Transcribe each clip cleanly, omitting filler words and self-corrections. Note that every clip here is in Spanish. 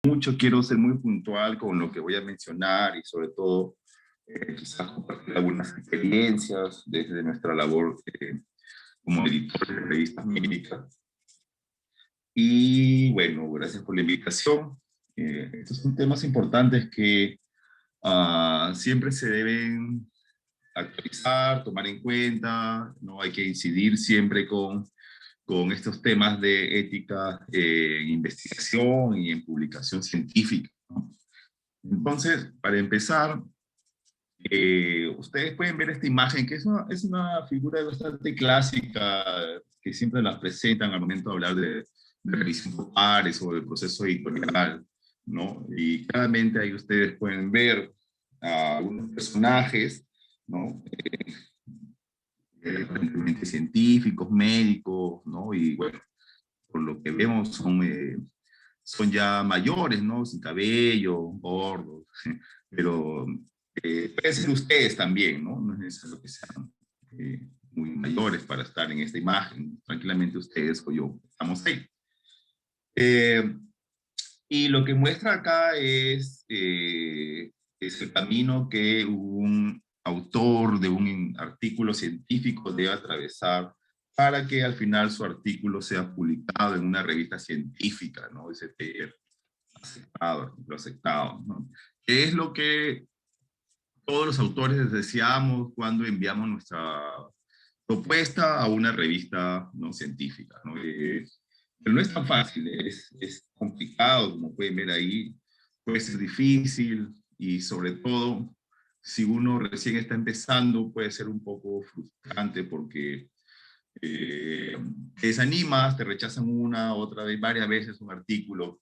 mucho, quiero ser muy puntual con lo que voy a mencionar y sobre todo quizás compartir algunas experiencias desde nuestra labor como editor de revistas médicas. Y bueno, gracias por la invitación. Estos son temas importantes que siempre se deben actualizar, tomar en cuenta, ¿no? Hay que incidir siempre con estos temas de ética en investigación y en publicación científica, ¿no? Entonces, para empezar, ustedes pueden ver esta imagen, que es una figura bastante clásica, que siempre la presentan al momento de hablar de revisión por pares o del proceso editorial, ¿no? Y claramente ahí ustedes pueden ver a algunos personajes, ¿no? Aparentemente científicos, médicos, ¿no? Y bueno, por lo que vemos son ya mayores, ¿no? Sin cabello, gordos, pero pueden ser ustedes también, ¿no? No es necesario que sean muy mayores para estar en esta imagen. Tranquilamente ustedes o yo estamos ahí. Eh, y lo que muestra acá es el camino que un autor de un artículo científico debe atravesar para que al final su artículo sea publicado en una revista científica, ¿no? Ese PR aceptado, artículo aceptado, ¿no? Que es lo que todos los autores deseamos cuando enviamos nuestra propuesta a una revista no científica, ¿no? Pero no es tan fácil, es complicado, como pueden ver ahí, puede ser difícil y sobre todo si uno recién está empezando puede ser un poco frustrante porque te desanimas, te rechazan una, otra vez, varias veces un artículo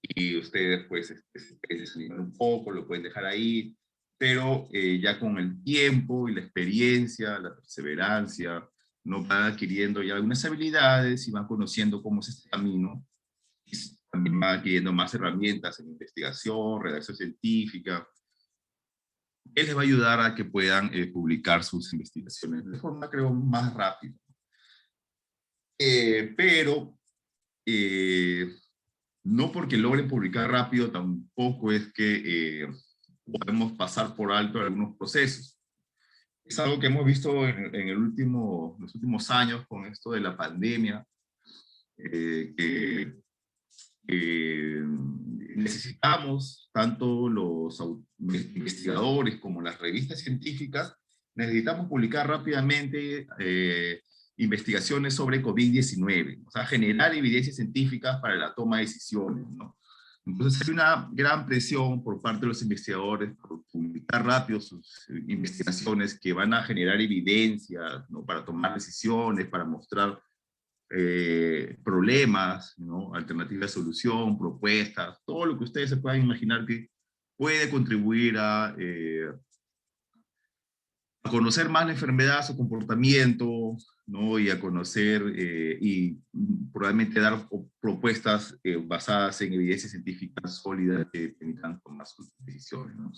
y ustedes pues se desaniman un poco, lo pueden dejar ahí, pero ya con el tiempo y la experiencia, la perseverancia, no van adquiriendo ya algunas habilidades y van conociendo cómo es este camino, y también van adquiriendo más herramientas en investigación, redacción científica, que les va a ayudar a que puedan publicar sus investigaciones de forma, creo, más rápida. Pero eh, no porque logren publicar rápido, tampoco es que podemos pasar por alto algunos procesos. Es algo que hemos visto en los últimos años con esto de la pandemia, que necesitamos, tanto los investigadores como las revistas científicas, necesitamos publicar rápidamente investigaciones sobre COVID-19, o sea, generar evidencias científicas para la toma de decisiones, ¿no? Entonces hay una gran presión por parte de los investigadores por publicar rápido sus investigaciones que van a generar evidencia, ¿no? Para tomar decisiones, para mostrar problemas, ¿no? Alternativas de solución, propuestas, todo lo que ustedes se puedan imaginar que puede contribuir a conocer más la enfermedad, su comportamiento, ¿no? Y a conocer y probablemente dar propuestas basadas en evidencias científicas sólidas que permitan tomar sus decisiones, ¿no?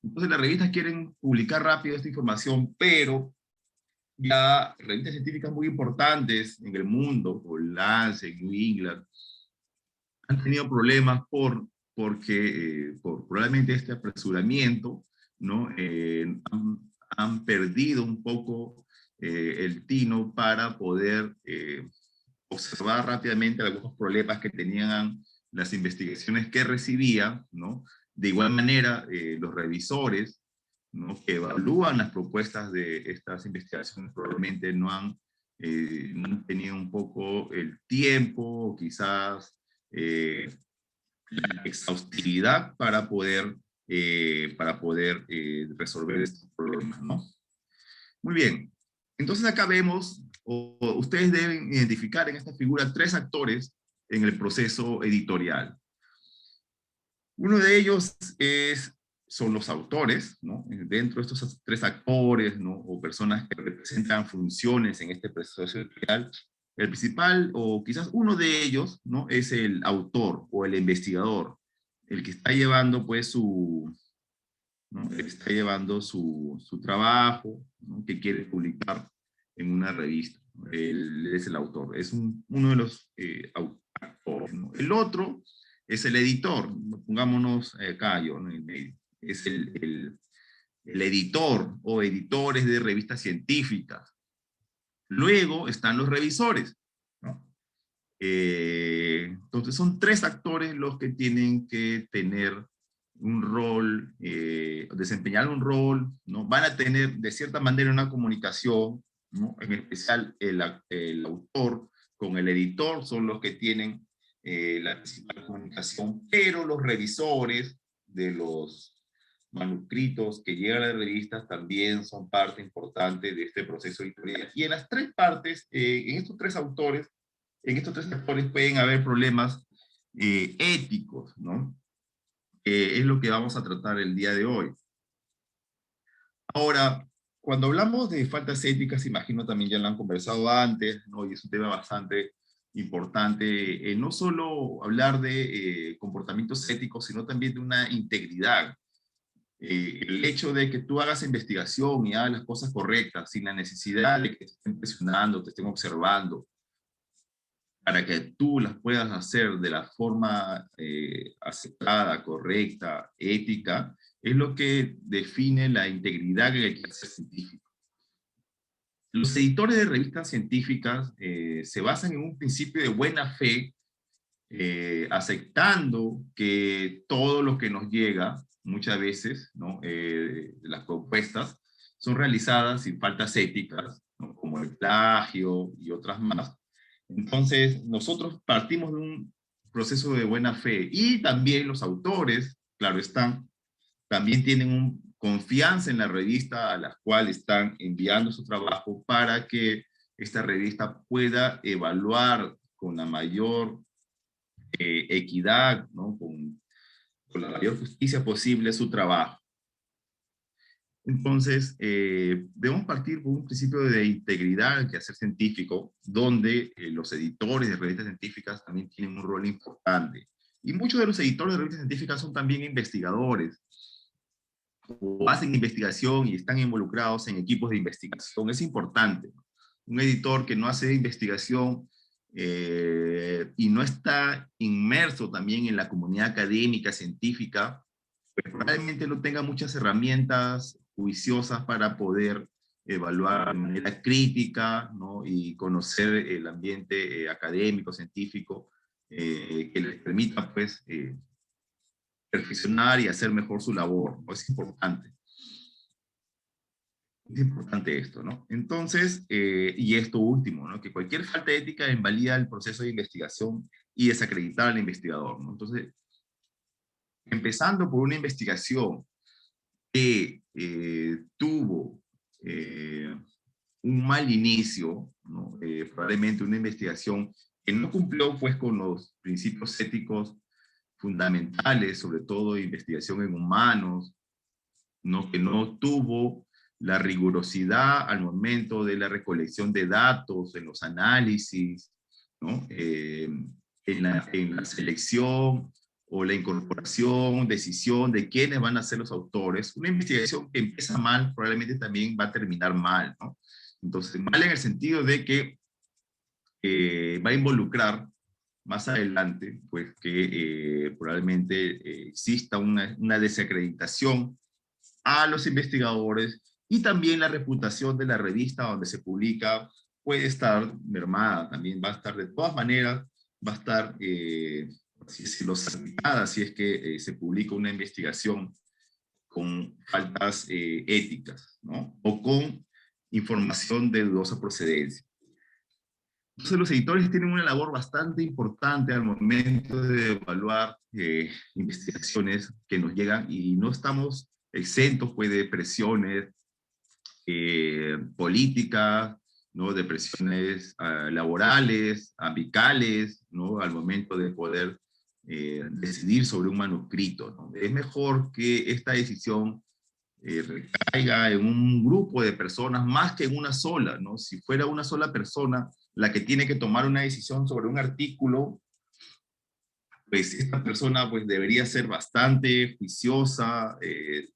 Entonces las revistas quieren publicar rápido esta información, pero ya revistas científicas muy importantes en el mundo, como Lancet, New England, han tenido problemas por probablemente este apresuramiento, ¿no? Han perdido un poco el tino para poder observar rápidamente algunos problemas que tenían las investigaciones que recibían, ¿no? De igual manera, los revisores, ¿no? Que evalúan las propuestas de estas investigaciones probablemente no han tenido un poco el tiempo, quizás eh, la exhaustividad para poder resolver estos problemas, ¿no? Muy bien. Entonces acá vemos, o ustedes deben identificar en esta figura tres actores en el proceso editorial. Uno de ellos son los autores, ¿no? Dentro de estos tres actores, ¿no? O personas que representan funciones en este proceso editorial, el principal, o quizás uno de ellos, ¿no? Es el autor o el investigador, el que está llevando, pues, ¿no? El que está llevando su trabajo, ¿no? Que quiere publicar en una revista. Él es el autor, es uno de los actores, ¿no? El otro es el editor. Pongámonos acá yo, ¿no? Es el editor o editores de revistas científicas. Luego están los revisores, ¿no? Entonces son tres actores los que tienen que tener un rol, desempeñar un rol, ¿no? Van a tener de cierta manera una comunicación, ¿no? En especial el autor con el editor son los que tienen la principal comunicación, pero los revisores de los manuscritos que llegan a las revistas también son parte importante de este proceso editorial. Y en las tres partes, en estos tres autores, en estos tres actores pueden haber problemas éticos, ¿no? Es lo que vamos a tratar el día de hoy. Ahora, cuando hablamos de faltas éticas, imagino también ya lo han conversado antes, ¿no? Y es un tema bastante importante, no solo hablar de comportamientos éticos, sino también de una integridad. El hecho de que tú hagas investigación y hagas las cosas correctas, sin la necesidad de que te estén presionando, te estén observando, para que tú las puedas hacer de la forma aceptada, correcta, ética, es lo que define la integridad en el quehacer científico. Los editores de revistas científicas se basan en un principio de buena fe, aceptando que todo lo que nos llega, muchas veces, ¿no? Las propuestas, son realizadas sin faltas éticas, ¿no? Como el plagio y otras más. Entonces, nosotros partimos de un proceso de buena fe y también los autores, claro están, también tienen confianza en la revista a la cual están enviando su trabajo para que esta revista pueda evaluar con la mayor equidad, ¿no? Con la mayor justicia posible su trabajo. Entonces, debemos partir por un principio de integridad del quehacer científico, donde los editores de revistas científicas también tienen un rol importante. Y muchos de los editores de revistas científicas son también investigadores, o hacen investigación y están involucrados en equipos de investigación. Es importante. Un editor que no hace investigación y no está inmerso también en la comunidad académica, científica, pues probablemente no tenga muchas herramientas juiciosas para poder evaluar de manera crítica, ¿no? Y conocer el ambiente académico, científico, que les permita pues perfeccionar y hacer mejor su labor, ¿no? Es importante. Es importante esto, ¿no? Entonces, y esto último, ¿no? Que cualquier falta de ética invalida el proceso de investigación y desacreditar al investigador, ¿no? Entonces, empezando por una investigación que tuvo un mal inicio, ¿no? Probablemente una investigación que no cumplió pues con los principios éticos fundamentales, sobre todo investigación en humanos, ¿no? Que no tuvo la rigurosidad al momento de la recolección de datos, en los análisis, ¿no? En la selección o la incorporación, decisión de quiénes van a ser los autores. Una investigación que empieza mal probablemente también va a terminar mal, ¿no? Entonces, mal en el sentido de que va a involucrar más adelante, pues que probablemente exista una desacreditación a los investigadores y también la reputación de la revista donde se publica puede estar mermada, también va a estar de todas maneras, va a estar, así decirlo, salpicada si es que se publica una investigación con faltas éticas, ¿no? O con información de dudosa procedencia. Entonces los editores tienen una labor bastante importante al momento de evaluar investigaciones que nos llegan y no estamos exentos pues, de presiones políticas, ¿no? De presiones laborales, amicales, ¿no? Al momento de poder decidir sobre un manuscrito, ¿no? Es mejor que esta decisión recaiga en un grupo de personas más que en una sola, ¿no? Si fuera una sola persona la que tiene que tomar una decisión sobre un artículo, pues esta persona pues debería ser bastante juiciosa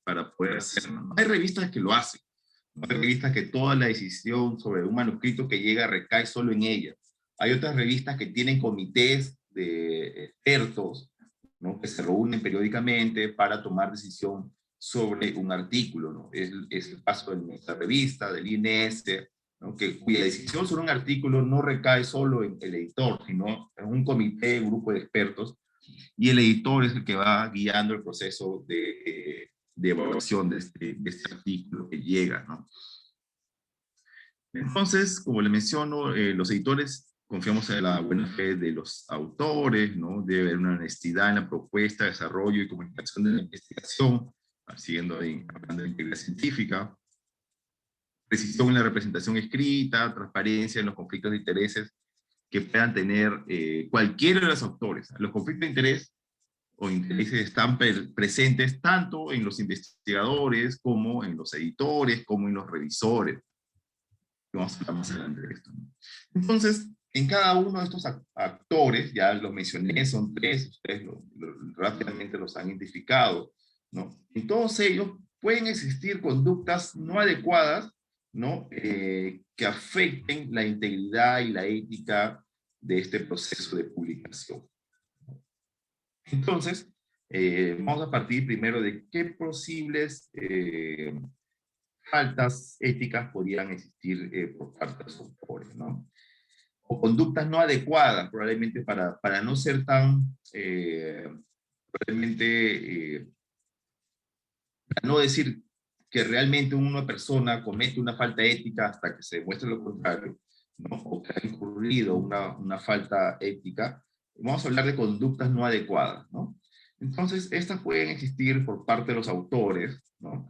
para poder hacerlo. No hay revistas que lo hacen, no hay revistas que toda la decisión sobre un manuscrito que llega recae solo en ella. Hay otras revistas que tienen comités de expertos, ¿no? Que se reúnen periódicamente para tomar decisión sobre un artículo, ¿no? Es el caso de nuestra revista, del INS, ¿no? Cuya decisión sobre un artículo no recae solo en el editor, sino en un comité, un grupo de expertos, y el editor es el que va guiando el proceso de evaluación de este artículo que llega, ¿no? Entonces, como le menciono, los editores confiamos en la buena fe de los autores, ¿no? Debe haber una honestidad en la propuesta, desarrollo y comunicación de la investigación, siguiendo ahí, hablando de integridad científica, precisión en la representación escrita, transparencia en los conflictos de intereses que puedan tener cualquiera de los autores. Los conflictos de interés o intereses están presentes tanto en los investigadores como en los editores, como en los revisores. Vamos a hablar más adelante de esto, ¿no? Entonces, en cada uno de estos actores, ya los mencioné, son tres, ustedes rápidamente los han identificado, ¿no? En todos ellos pueden existir conductas no adecuadas, ¿no? Que afecten la integridad y la ética de este proceso de publicación. Entonces, vamos a partir primero de qué posibles faltas éticas podrían existir por parte de los autores, ¿no? O conductas no adecuadas, probablemente para no ser tan, probablemente, para no decir que realmente una persona comete una falta ética hasta que se demuestre lo contrario, ¿no? O que ha incurrido una falta ética, vamos a hablar de conductas no adecuadas, ¿no? Entonces, estas pueden existir por parte de los autores, ¿no?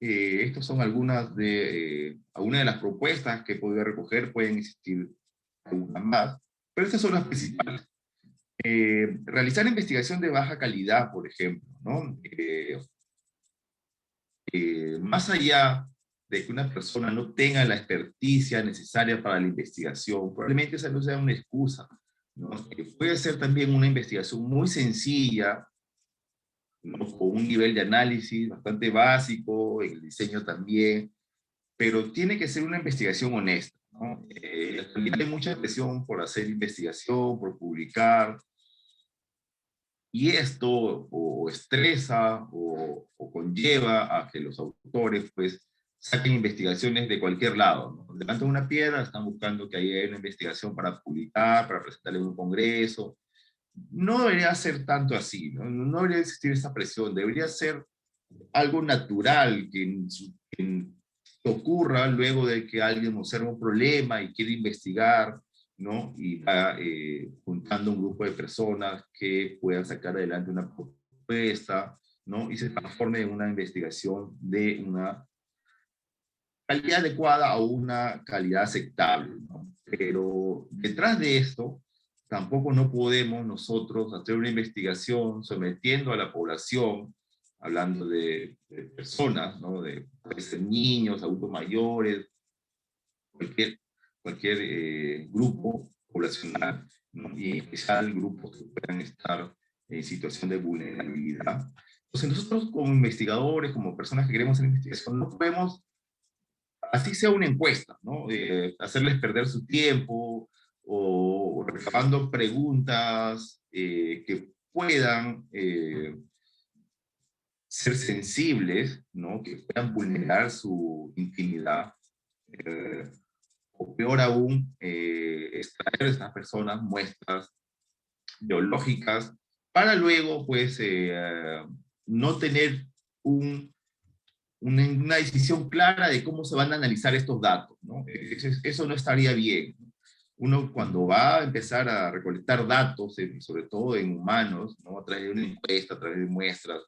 Estas son algunas de las propuestas que he podido recoger, pueden existir algunas más, pero estas son las principales. Realizar investigación de baja calidad, por ejemplo, ¿no? Más allá de que una persona no tenga la experticia necesaria para la investigación, probablemente esa no sea una excusa, ¿no? Puede ser también una investigación muy sencilla, ¿no? Con un nivel de análisis bastante básico, el diseño también, pero tiene que ser una investigación honesta, ¿no? Hay mucha presión por hacer investigación, por publicar, y esto o estresa o conlleva a que los autores pues saquen investigaciones de cualquier lado, ¿no? Levantan una piedra, están buscando que haya una investigación para publicar, para presentarle en un congreso. No debería ser tanto así, ¿no? No debería existir esa presión, debería ser algo natural que ocurra luego de que alguien observa un problema y quiere investigar, ¿no? Y va juntando un grupo de personas que puedan sacar adelante una propuesta, ¿no? Y se transforme en una investigación de una calidad adecuada o una calidad aceptable, ¿no? Pero detrás de esto, tampoco no podemos nosotros hacer una investigación sometiendo a la población, hablando de personas, ¿no? Puede ser niños, adultos mayores, cualquier grupo poblacional, ¿no? Y en especial grupos que puedan estar en situación de vulnerabilidad. Entonces nosotros como investigadores, como personas que queremos hacer investigación, no podemos, así sea una encuesta, ¿no? Hacerles perder su tiempo o recabando preguntas que puedan ser sensibles, ¿no? Que puedan vulnerar su intimidad. Eh, o peor aún, extraer de estas personas muestras biológicas para luego, pues, no tener una decisión clara de cómo se van a analizar estos datos, ¿no? Eso no estaría bien. Uno cuando va a empezar a recolectar datos, sobre todo en humanos, ¿no? A través de una encuesta, a través de muestras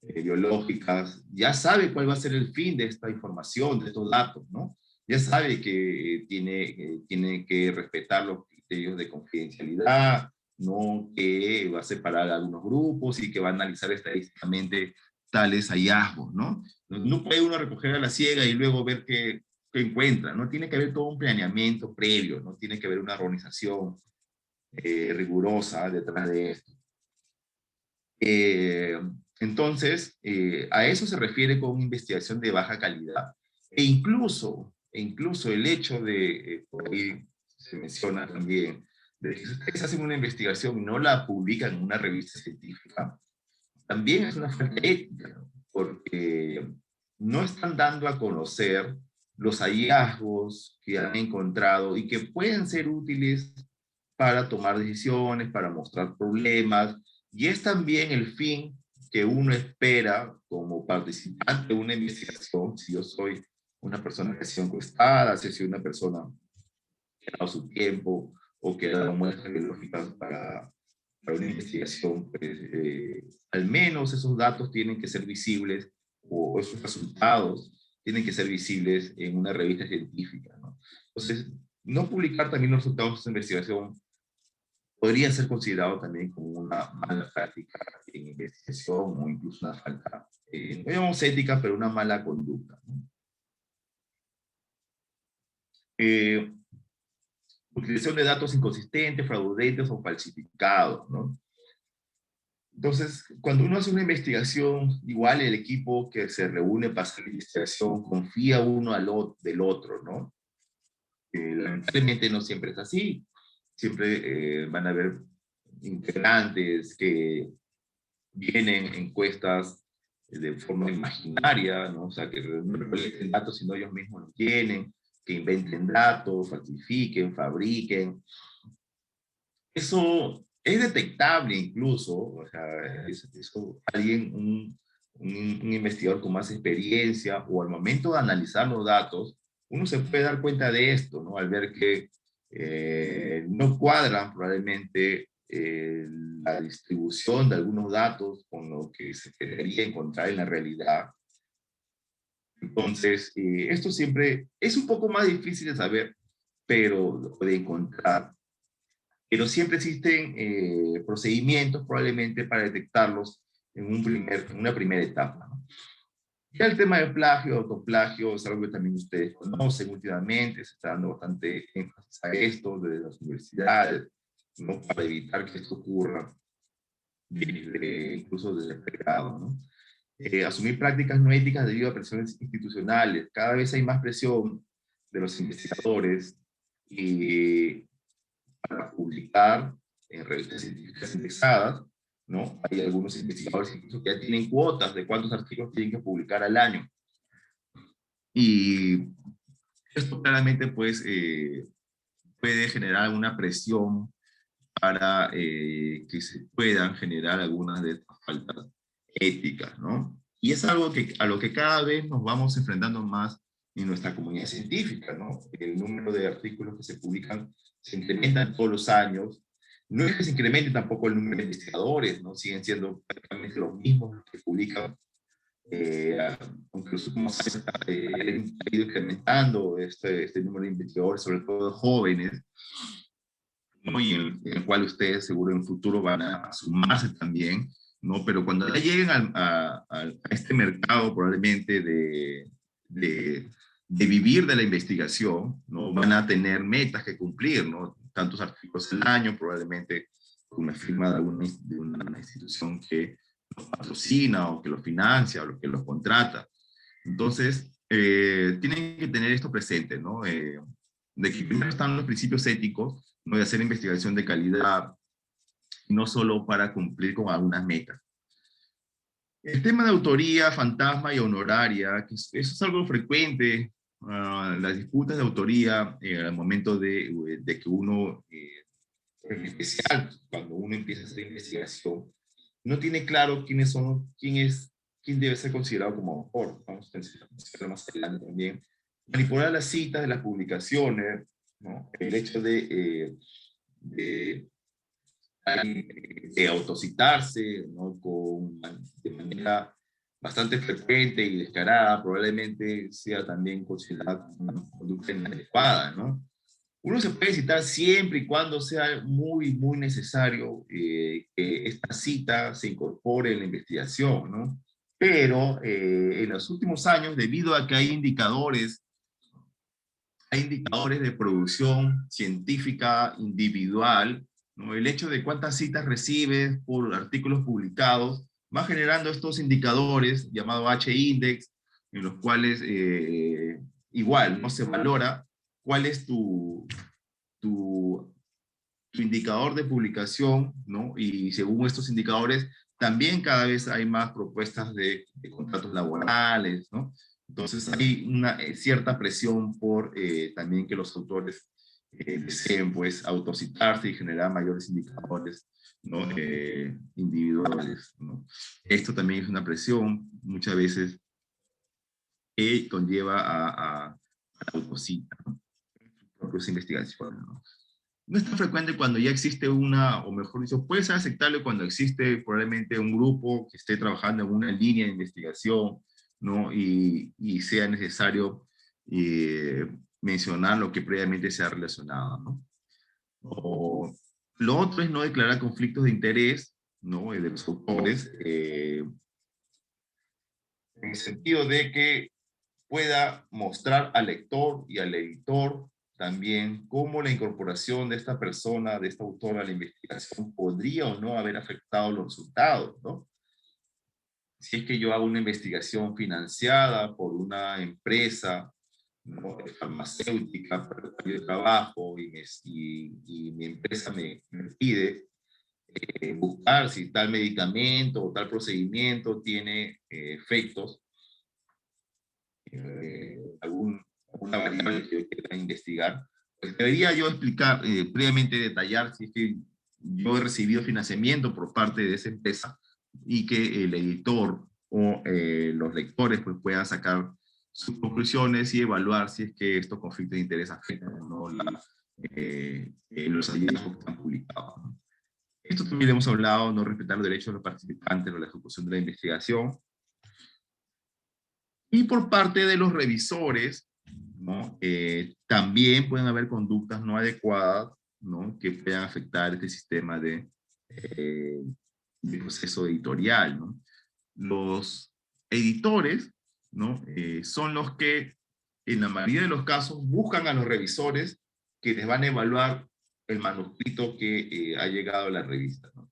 biológicas, ya sabe cuál va a ser el fin de esta información, de estos datos, ¿no? Ya sabe que tiene que respetar los criterios de confidencialidad, ¿no? Que va a separar a algunos grupos y que va a analizar estadísticamente tales hallazgos, ¿no? No puede uno recoger a la ciega y luego ver qué encuentra, ¿no? Tiene que haber todo un planeamiento previo, ¿no? Tiene que haber una organización rigurosa detrás de esto. Eh, entonces, a eso se refiere con investigación de baja calidad. E incluso el hecho de, por ahí se menciona también, de que si ustedes hacen una investigación y no la publican en una revista científica, también es una falta ética, ¿no? Porque no están dando a conocer los hallazgos que han encontrado y que pueden ser útiles para tomar decisiones, para mostrar problemas, y es también el fin que uno espera como participante de una investigación. Si yo soy una persona que ha sido encuestada, si soy una persona que ha dado su tiempo o que ha dado muestras biológicas para una investigación, pues, al menos esos datos tienen que ser visibles, o esos resultados tienen que ser visibles en una revista científica, ¿no? Entonces, no publicar también los resultados de esa investigación podría ser considerado también como una mala práctica en investigación, o incluso una falta, no digamos ética, pero una mala conducta, ¿no? Eh, Utilización de datos inconsistentes, fraudulentes o falsificados, ¿no? Entonces, cuando uno hace una investigación, igual el equipo que se reúne para hacer la investigación confía uno del otro, ¿no? Lamentablemente no siempre es así. Siempre van a haber integrantes que vienen encuestas de forma imaginaria, ¿no? O sea, que no recolecten datos sino ellos mismos los tienen, que inventen datos, falsifiquen, fabriquen. Eso es detectable incluso, o sea, eso alguien, un investigador con más experiencia, o al momento de analizar los datos, uno se puede dar cuenta de esto, ¿no? Al ver que no cuadran probablemente la distribución de algunos datos con lo que se debería encontrar en la realidad. Entonces, esto siempre es un poco más difícil de saber, pero de encontrar, pero siempre existen procedimientos probablemente para detectarlos en una primera etapa, ¿no? Ya el tema de plagio, autoplagio, es algo que también ustedes conocen últimamente, se está dando bastante énfasis a esto desde las universidades, ¿no? Para evitar que esto ocurra, incluso desde el mercado, ¿no? Asumir prácticas no éticas debido a presiones institucionales. Cada vez hay más presión de los investigadores y para publicar en revistas científicas indexadas, ¿no? Hay algunos investigadores incluso que ya tienen cuotas de cuántos artículos tienen que publicar al año. Y esto claramente, pues, puede generar una presión para que se puedan generar algunas de estas faltas éticas, ¿no? Y es algo que, a lo que cada vez nos vamos enfrentando más en nuestra comunidad científica, ¿no? El número de artículos que se publican se incrementan todos los años. No es que se incremente tampoco el número de investigadores, ¿no? Siguen siendo prácticamente los mismos los que publican, aunque los últimos años ha ido incrementando este número de investigadores, sobre todo jóvenes, ¿no? Y en el cual ustedes seguro en el futuro van a sumarse también, ¿no? Pero cuando ya lleguen a este mercado probablemente de vivir de la investigación, ¿no? Van a tener metas que cumplir, ¿no? Tantos artículos al año, probablemente con una firma de una institución que los patrocina o que los financia o que los contrata. Entonces, tienen que tener esto presente, ¿no? De que primero están los principios éticos, ¿no? De hacer investigación de calidad, no solo para cumplir con algunas metas. El tema de autoría, fantasma y honoraria, que eso es algo frecuente, las disputas de autoría al momento de que uno, en especial cuando uno empieza a hacer investigación, no tiene claro quién debe ser considerado como autor. Vamos a mencionar más adelante también. Manipular las citas de las publicaciones, ¿no? El hecho de, de autocitarse, ¿no? De manera bastante frecuente y descarada, probablemente sea también considerada como una conducta inadecuada, ¿no? Uno se puede citar siempre y cuando sea muy, muy necesario que esta cita se incorpore en la investigación, ¿no? Pero en los últimos años, debido a que hay indicadores de producción científica individual, ¿no? El hecho de cuántas citas recibes por artículos publicados va generando estos indicadores llamados H-index, en los cuales igual no se valora cuál es tu su indicador de publicación, ¿no? Y según estos indicadores, también cada vez hay más propuestas de contratos laborales, ¿no? Entonces hay una cierta presión por también que los autores deseen pues autocitarse y generar mayores indicadores, ¿no? Individuales, ¿no? Esto también es una presión muchas veces que conlleva a la autocita, ¿no? Propias investigaciones, ¿no? No es tan frecuente cuando ya existe una, o mejor dicho, puede ser aceptable cuando existe probablemente un grupo que esté trabajando en una línea de investigación, ¿no? Y sea necesario mencionar lo que previamente se ha relacionado, ¿no? O, lo otro es no declarar conflictos de interés, ¿no? De los autores, en el sentido de que pueda mostrar al lector y al editor también cómo la incorporación de esta persona, de esta autora a la investigación podría o no haber afectado los resultados, ¿no? Si es que yo hago una investigación financiada por una empresa, ¿no? Farmacéutica para el cual yo trabajo y mi empresa me pide buscar si tal medicamento o tal procedimiento tiene efectos, alguna variable que yo quiera investigar, pues debería yo explicar, previamente detallar si es que yo he recibido financiamiento por parte de esa empresa y que el editor o los lectores pues puedan sacar sus conclusiones y evaluar si es que estos conflictos de interés afectan o no los hallazgos que están publicados, ¿no? Esto también hemos hablado, no respetar los derechos de los participantes en la ejecución de la investigación. Y por parte de los revisores, ¿no? También pueden haber conductas no adecuadas, ¿no? Que puedan afectar este sistema de proceso editorial, ¿no? Los editores, ¿no? Son los que en la mayoría de los casos buscan a los revisores que les van a evaluar el manuscrito que ha llegado a la revista, ¿no?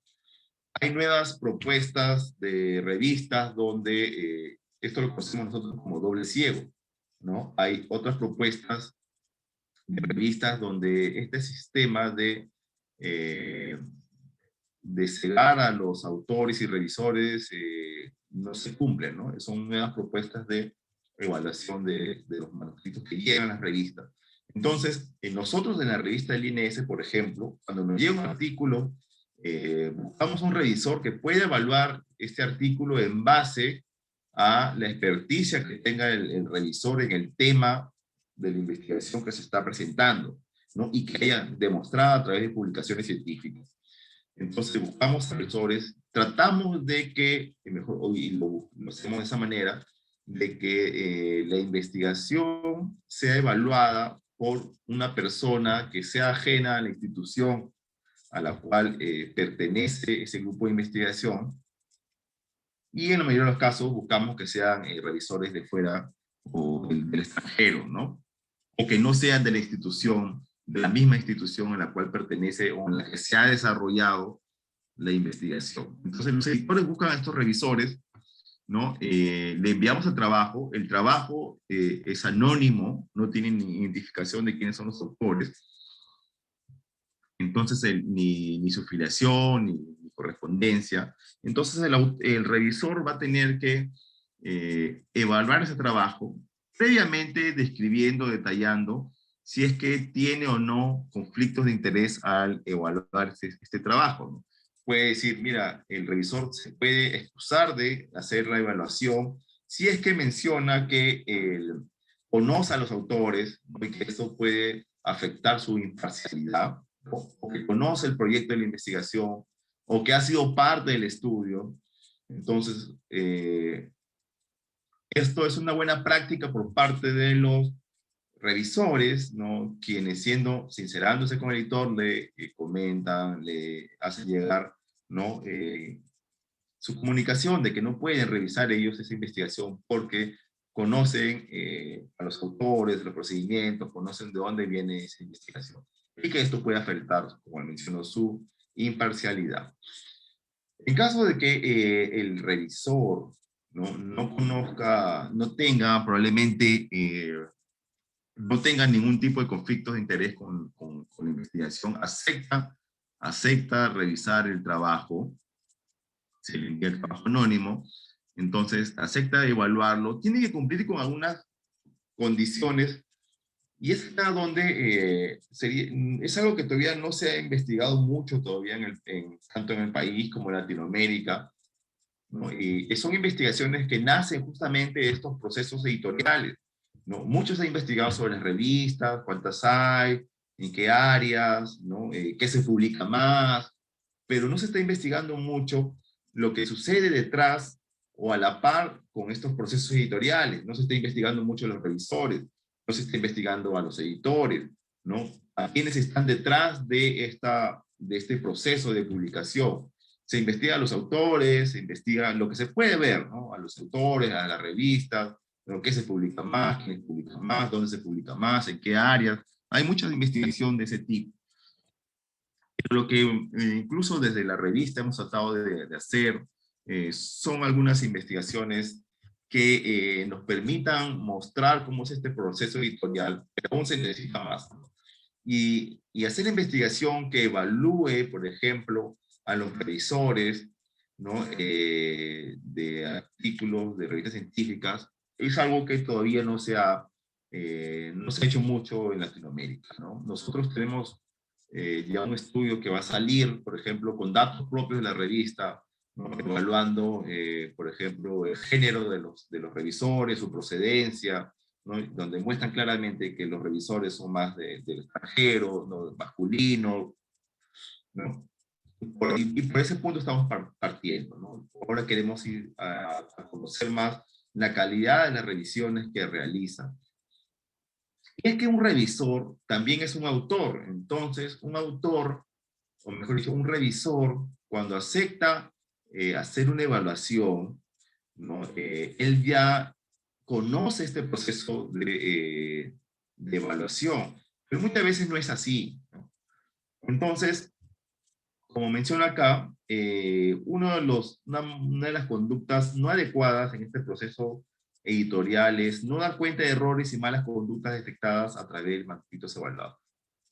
Hay nuevas propuestas de revistas donde esto lo conocemos nosotros como doble ciego, ¿no? Hay otras propuestas de revistas donde este sistema eh, de cegar a los autores y revisores no se cumple, ¿no? Son nuevas propuestas de evaluación de los manuscritos que llegan a las revistas. Entonces, nosotros en la revista del INS, por ejemplo, cuando nos llega un artículo, buscamos un revisor que pueda evaluar este artículo en base a la experticia que tenga el revisor en el tema de la investigación que se está presentando, ¿no? Y que haya demostrado a través de publicaciones científicas. Entonces buscamos revisores, tratamos de que, mejor, y lo hacemos de esa manera, de que la investigación sea evaluada por una persona que sea ajena a la institución a la cual pertenece ese grupo de investigación, y en la mayoría de los casos buscamos que sean revisores de fuera o del extranjero, ¿no? O que no sean de la institución, de la misma institución a la cual pertenece o en la que se ha desarrollado la investigación. Entonces los editores buscan a estos revisores, ¿no? Le enviamos el trabajo es anónimo, no tiene ni identificación de quiénes son los autores, entonces ni su filiación, ni correspondencia. Entonces el revisor va a tener que evaluar ese trabajo, previamente describiendo, detallando, si es que tiene o no conflictos de interés al evaluar este trabajo, ¿no? Puede decir, mira, el revisor se puede excusar de hacer la evaluación si es que menciona que él conoce a los autores, ¿no? Y que esto puede afectar su imparcialidad, o que conoce el proyecto de la investigación, o que ha sido parte del estudio. Entonces, esto es una buena práctica por parte de los revisores, ¿no? Quienes sincerándose con el editor, le comentan, le hacen llegar, ¿no? Su comunicación de que no pueden revisar ellos esa investigación porque conocen a los autores, los procedimientos, conocen de dónde viene esa investigación. Y que esto puede afectar, como mencionó, su imparcialidad. En caso de que el revisor no conozca, no tenga probablemente, no tenga ningún tipo de conflictos de interés con la investigación, acepta acepta revisar el trabajo, se le envía el trabajo anónimo, entonces acepta evaluarlo, tiene que cumplir con algunas condiciones, y es acá donde es algo que todavía no se ha investigado mucho todavía tanto en el país como en Latinoamérica, ¿no? Y son investigaciones que nacen justamente de estos procesos editoriales, ¿no? Mucho se ha investigado sobre las revistas, cuántas hay, en qué áreas, ¿no? Qué se publica más, pero no se está investigando mucho lo que sucede detrás o a la par con estos procesos editoriales. No se está investigando mucho a los revisores, no se está investigando a los editores, ¿no? A quienes están detrás de este proceso de publicación. Se investiga a los autores, se investiga lo que se puede ver, ¿no? A los autores, a las revistas, ¿no? ¿Qué se publica más? ¿Quiénes publican más? ¿Dónde se publica más? ¿En qué áreas? Hay mucha investigación de ese tipo. Pero lo que incluso desde la revista hemos tratado de hacer son algunas investigaciones que nos permitan mostrar cómo es este proceso editorial, pero aún se necesita más, ¿no? Y hacer investigación que evalúe, por ejemplo, a los revisores, ¿no? De artículos de revistas científicas, es algo que todavía no se ha hecho mucho en Latinoamérica, ¿no? Nosotros tenemos ya un estudio que va a salir, por ejemplo, con datos propios de la revista, ¿no? Evaluando, por ejemplo, el género de los revisores, su procedencia, ¿no? Donde muestran claramente que los revisores son más del extranjero, ¿no? Masculino, ¿no? Y por ese punto estamos partiendo, ¿no? Ahora queremos ir a conocer más la calidad de las revisiones que realizan. Y es que un revisor también es un autor. Entonces, un autor, o mejor dicho, un revisor, cuando acepta hacer una evaluación, ¿no? Él ya conoce este proceso de evaluación, pero muchas veces no es así, ¿no? Entonces, como menciono acá, una de las conductas no adecuadas en este proceso editorial es no dar cuenta de errores y malas conductas detectadas a través de manuscritos evaluados.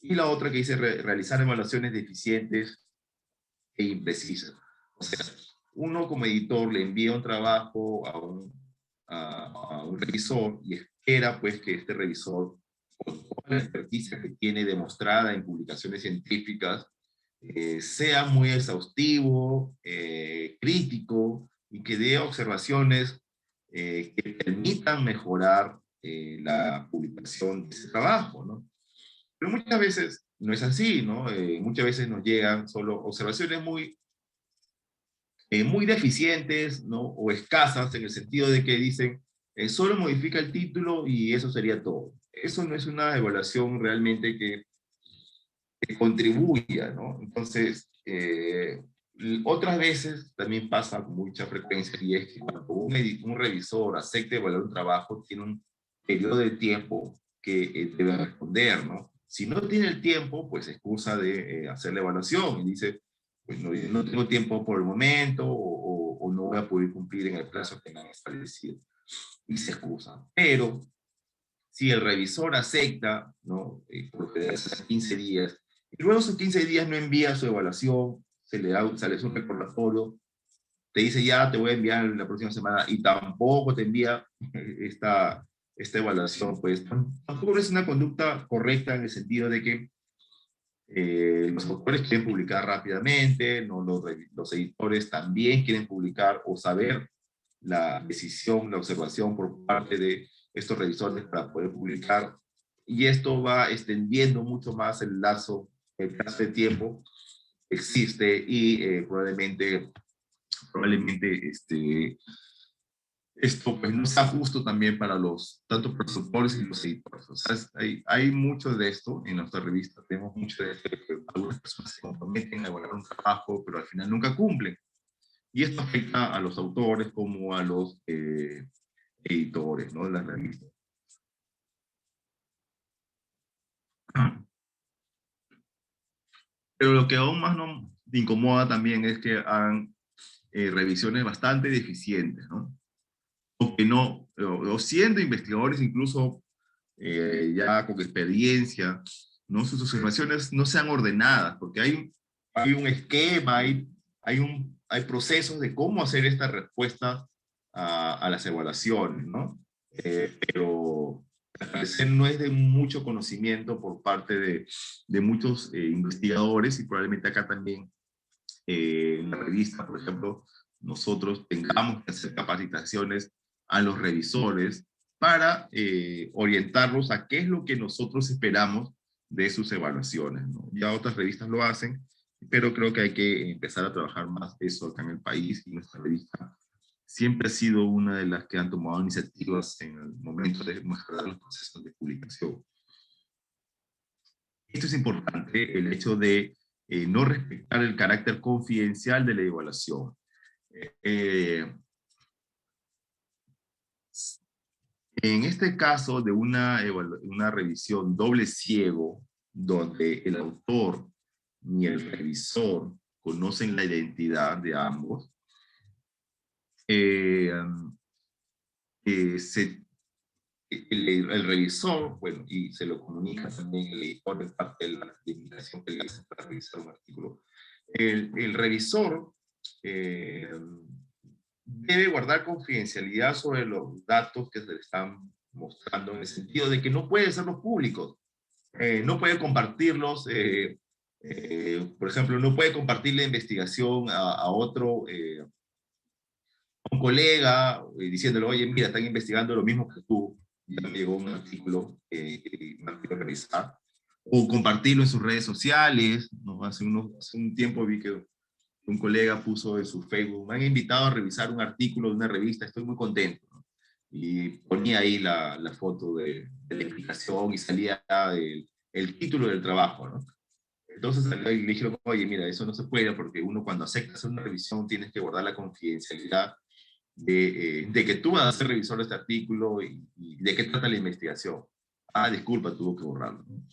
Y la otra que dice realizar evaluaciones deficientes e imprecisas. O sea, uno como editor le envía un trabajo a un revisor y espera pues que este revisor, con toda la experticia que tiene demostrada en publicaciones científicas, sea muy exhaustivo, crítico y que dé observaciones que permitan mejorar la publicación de ese trabajo, ¿no? Pero muchas veces no es así, ¿no? Muchas veces nos llegan solo observaciones muy deficientes, ¿no? O escasas en el sentido de que dicen, solo modifica el título y eso sería todo. Eso no es una evaluación realmente que contribuya, ¿no? Entonces, otras veces también pasa con mucha frecuencia y es que cuando un revisor acepta evaluar un trabajo, tiene un periodo de tiempo que debe responder, ¿no? Si no tiene el tiempo, pues excusa de hacer la evaluación y dice, pues no tengo tiempo por el momento o no voy a poder cumplir en el plazo que me han establecido. Y se excusa. Pero si el revisor acepta, ¿no? Por lo que hace 15 días, y luego esos 15 días no envía su evaluación, se le hace un recordatorio, te dice ya te voy a enviar la próxima semana y tampoco te envía esta evaluación, pues tampoco es una conducta correcta en el sentido de que los autores quieren publicar rápidamente, ¿no? Los editores también quieren publicar o saber la decisión, la observación por parte de estos revisores para poder publicar. Y esto va extendiendo mucho más el plazo de tiempo que existe y probablemente esto pues no sea justo también para tanto para los autores y los editores. O sea, hay mucho de esto en nuestra revista, tenemos mucho de esto, que algunas personas se comprometen a elaborar un trabajo, pero al final nunca cumplen. Y esto afecta a los autores como a los editores, ¿no? De las revistas. Pero lo que aún más nos incomoda también es que hagan revisiones bastante deficientes, ¿no? O que no, o siendo investigadores incluso ya con experiencia, ¿no? Sus observaciones no sean ordenadas, porque hay un esquema, hay procesos de cómo hacer esta respuesta a las evaluaciones, ¿no? Pero al parecer no es de mucho conocimiento por parte de muchos investigadores, y probablemente acá también en la revista, por ejemplo, nosotros tengamos que hacer capacitaciones a los revisores para orientarlos a qué es lo que nosotros esperamos de sus evaluaciones, ¿no? Ya otras revistas lo hacen, pero creo que hay que empezar a trabajar más eso acá en el país, y nuestra revista siempre ha sido una de las que han tomado iniciativas en el momento de mejorar los procesos de publicación. Esto es importante, el hecho de no respetar el carácter confidencial de la evaluación. En este caso de una revisión doble ciego, donde el autor ni el revisor conocen la identidad de ambos, el revisor, bueno, y se lo comunica también el editor de parte de la invitación que le hace para revisar un artículo. El revisor debe guardar confidencialidad sobre los datos que se le están mostrando, en el sentido de que no puede serlos públicos, no puede compartirlos, por ejemplo, no puede compartir la investigación a otro, a un colega, diciéndole, oye, mira, están investigando lo mismo que tú, ya me llegó un artículo que me quiero revisar, o compartirlo en sus redes sociales, ¿no? Hace un tiempo vi que un colega puso en su Facebook, me han invitado a revisar un artículo de una revista, estoy muy contento, ¿no? Y ponía ahí la foto de la explicación, y salía el título del trabajo, ¿no? Entonces le dijeron, oye, mira, eso no se puede, porque uno cuando acepta hacer una revisión tienes que guardar la confidencialidad de que tú vas a ser revisor de este artículo, y de qué trata la investigación. Ah, disculpa, tuvo que borrarlo, ¿no?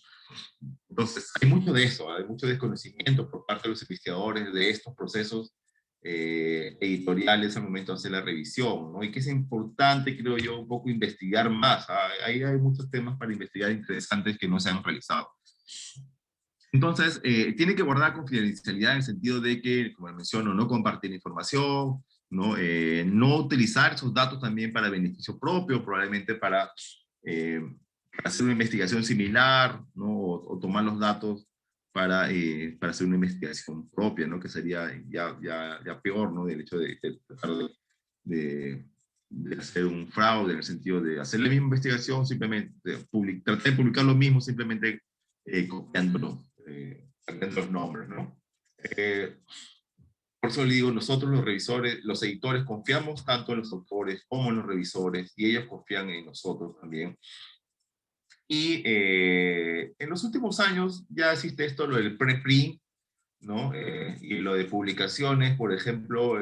Entonces, hay mucho de eso, hay mucho desconocimiento por parte de los investigadores de estos procesos editoriales al momento de hacer la revisión, ¿no? Y que es importante, creo yo, un poco investigar más. Ahí hay muchos temas para investigar interesantes que no se han realizado. Entonces, tiene que guardar confidencialidad en el sentido de que, como menciono, no compartir información, ¿no? No utilizar esos datos también para beneficio propio, probablemente eh, para hacer una investigación similar, ¿no? O tomar los datos para hacer una investigación propia, ¿no? Que sería ya peor, ¿no? Del hecho de tratar de, de hacer un fraude, en el sentido de hacer la misma investigación, simplemente tratar de publicar lo mismo, simplemente copiándolo, cambiando los nombres, ¿no? Por eso le digo, nosotros los revisores, los editores, confiamos tanto en los autores como en los revisores, y ellos confían en nosotros también. Y en los últimos años ya existe esto, lo del preprint, ¿no? Y lo de publicaciones, por ejemplo,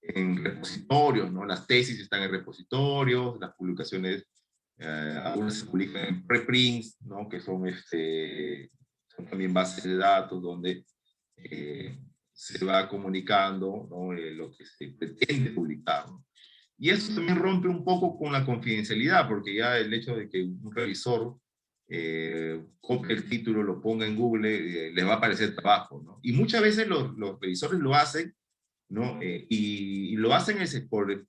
en repositorios, ¿no? Las tesis están en repositorios, las publicaciones, algunas se publican en preprints, ¿no? Que son también bases de datos donde se va comunicando, ¿no? Lo que se pretende publicar, ¿no? Y eso también rompe un poco con la confidencialidad, porque ya el hecho de que un revisor copie el título, lo ponga en Google, les va a aparecer trabajo, ¿no? Y muchas veces los revisores lo hacen, ¿no? Y lo hacen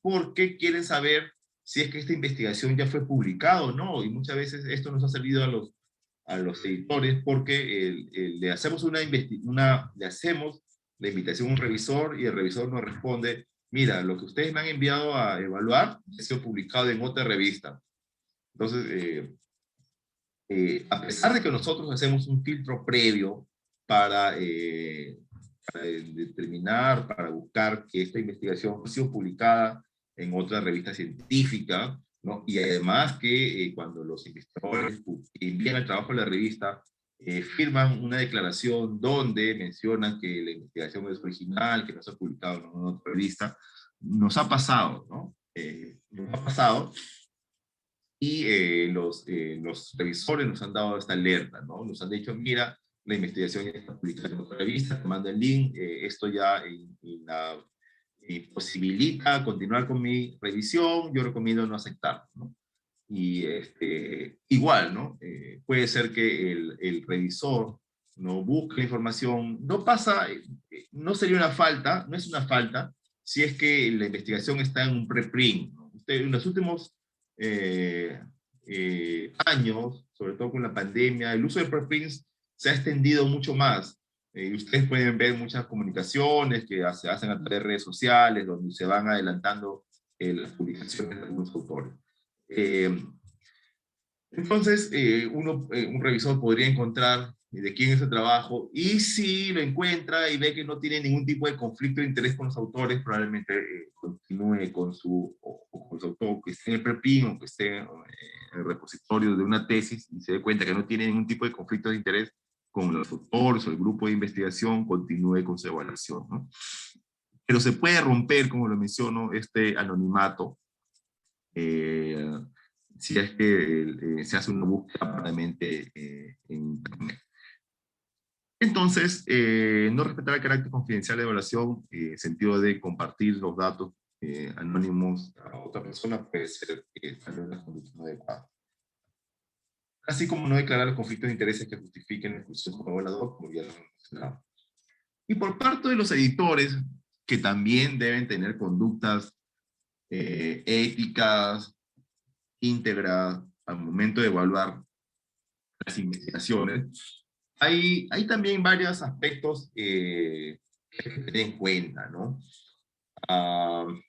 porque quieren saber si es que esta investigación ya fue publicada o no. Y muchas veces esto nos ha servido a los editores, porque le hacemos le hacemos la invitación a un revisor, y el revisor nos responde, mira, lo que ustedes me han enviado a evaluar ha sido publicado en otra revista. Entonces, a pesar de que nosotros hacemos un filtro previo para determinar, para buscar que esta investigación ha sido publicada en otra revista científica, ¿no? Y además que cuando los investigadores envían el trabajo a la revista, firman una declaración donde mencionan que la investigación es original, que no se ha publicado en otra revista. Nos ha pasado, ¿no? Nos ha pasado, y los revisores nos han dado esta alerta, ¿no? Nos han dicho, mira, la investigación ya está publicada en otra revista, te mando el link, esto ya posibilita continuar con mi revisión, yo recomiendo no aceptar, ¿no? Y igual, ¿no? Puede ser que el revisor no busca la información, no pasa, no sería una falta, no es una falta, si es que la investigación está en un preprint, ¿no? Usted, en los últimos años, sobre todo con la pandemia, el uso de preprints se ha extendido mucho más. Ustedes pueden ver muchas comunicaciones que se hacen a través de redes sociales, donde se van adelantando las publicaciones de algunos autores. Eh, entonces, un revisor podría encontrar de quién es el trabajo, y si lo encuentra y ve que no tiene ningún tipo de conflicto de interés con los autores, probablemente continúe con o con su autor, que esté en el preprint o que esté en el repositorio de una tesis, y se dé cuenta que no tiene ningún tipo de conflicto de interés con los autores o el grupo de investigación, continúe con su evaluación, ¿no? Pero se puede romper, como lo menciono, este anonimato, eh, si es que se hace una búsqueda probablemente en Internet. Entonces, no respetar el carácter confidencial de evaluación, sentido de compartir los datos anónimos a otra persona, puede ser tal vez una conducta no adecuada. Así como no declarar los conflictos de intereses que justifiquen la exclusión como evaluador, como ya lo hemos mencionado. Y por parte de los editores, que también deben tener conductas éticas, íntegras, al momento de evaluar las investigaciones, hay también varios aspectos que hay que tener en cuenta, ¿no? Uh,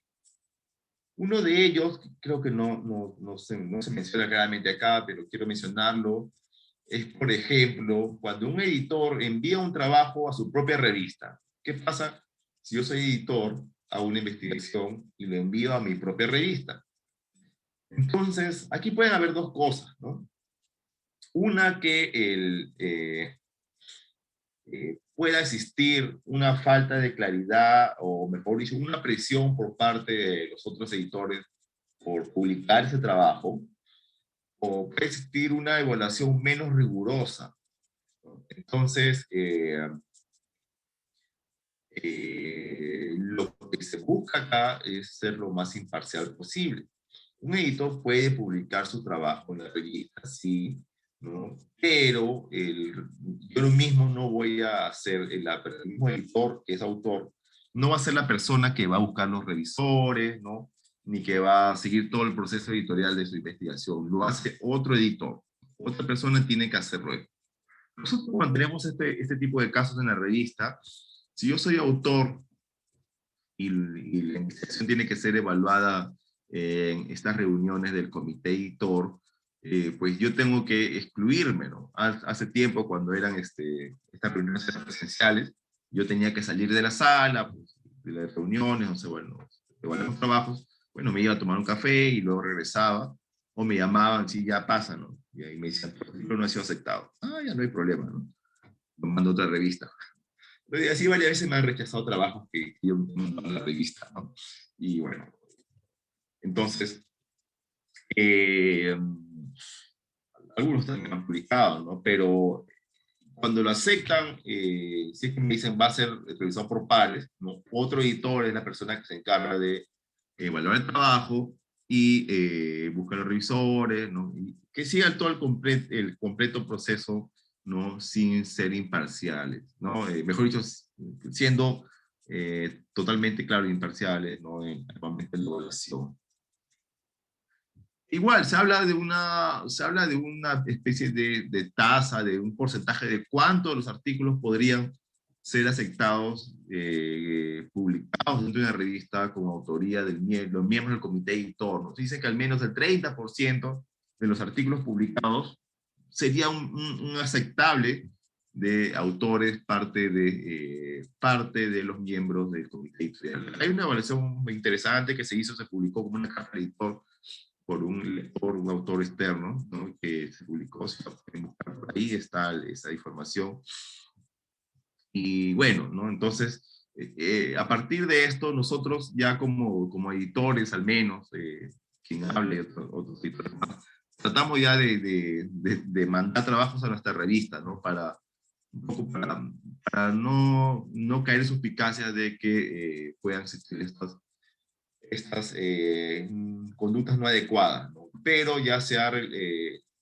uno de ellos, creo que no se menciona claramente acá, pero quiero mencionarlo, es, por ejemplo, cuando un editor envía un trabajo a su propia revista. ¿Qué pasa si yo soy editor a una investigación y lo envío a mi propia revista? Entonces, aquí pueden haber dos cosas, ¿no? Una, que pueda existir una falta de claridad, o mejor dicho, una presión por parte de los otros editores por publicar ese trabajo, o puede existir una evaluación menos rigurosa. Entonces, lo que se busca acá es ser lo más imparcial posible. Un editor puede publicar su trabajo en la revista, sí, ¿no? Pero yo mismo no voy a ser el mismo editor que es autor, no va a ser la persona que va a buscar los revisores, ¿no? Ni que va a seguir todo el proceso editorial de su investigación. Lo hace otro editor. Otra persona tiene que hacerlo. Nosotros cuando tenemos este tipo de casos en la revista, si yo soy autor y la investigación tiene que ser evaluada en estas reuniones del comité editor, pues yo tengo que excluirme, ¿no? Hace tiempo, cuando eran estas reuniones presenciales, yo tenía que salir de la sala, pues, de las reuniones, o sea, bueno, evaluamos trabajos, bueno, me iba a tomar un café y luego regresaba, o me llamaban, sí, ya pasa, ¿no? Y ahí me decían, no ha sido aceptado. Ah, ya no hay problema, ¿no? Lo mando a otra revista. Así varias veces me han rechazado trabajos que yo mando a la revista, ¿no? Y bueno, entonces, eh, algunos también han publicado, ¿no? Pero cuando lo aceptan, si es que me dicen va a ser revisado por pares, ¿no? Otro editor es la persona que se encarga de evaluar el trabajo y buscar los revisores, ¿no? Y que sigan todo el completo proceso, ¿no? Sin ser imparciales, ¿no? Mejor dicho, siendo totalmente, claro, imparciales, ¿no? En el momento de la evaluación. Igual, se habla de una especie de tasa, de un porcentaje de cuántos de los artículos podrían ser aceptados, publicados dentro de una revista con autoría de los miembros del comité editor, ¿no? Se dice que al menos el 30% de los artículos publicados sería un aceptable de autores, parte de los miembros del comité editorial. Hay una evaluación muy interesante que se hizo, se publicó como una carta de editor por un autor externo, ¿no? Que se publicó, si lo pueden buscar por ahí, está esa información. Y bueno, ¿no? Entonces, a partir de esto, nosotros ya como editores, al menos, quien hable, otros editores más, tratamos ya de mandar trabajos a nuestra revista, ¿no? Un poco para no caer en suspicacias de que puedan existir estas conductas no adecuadas, ¿no? Pero ya se ha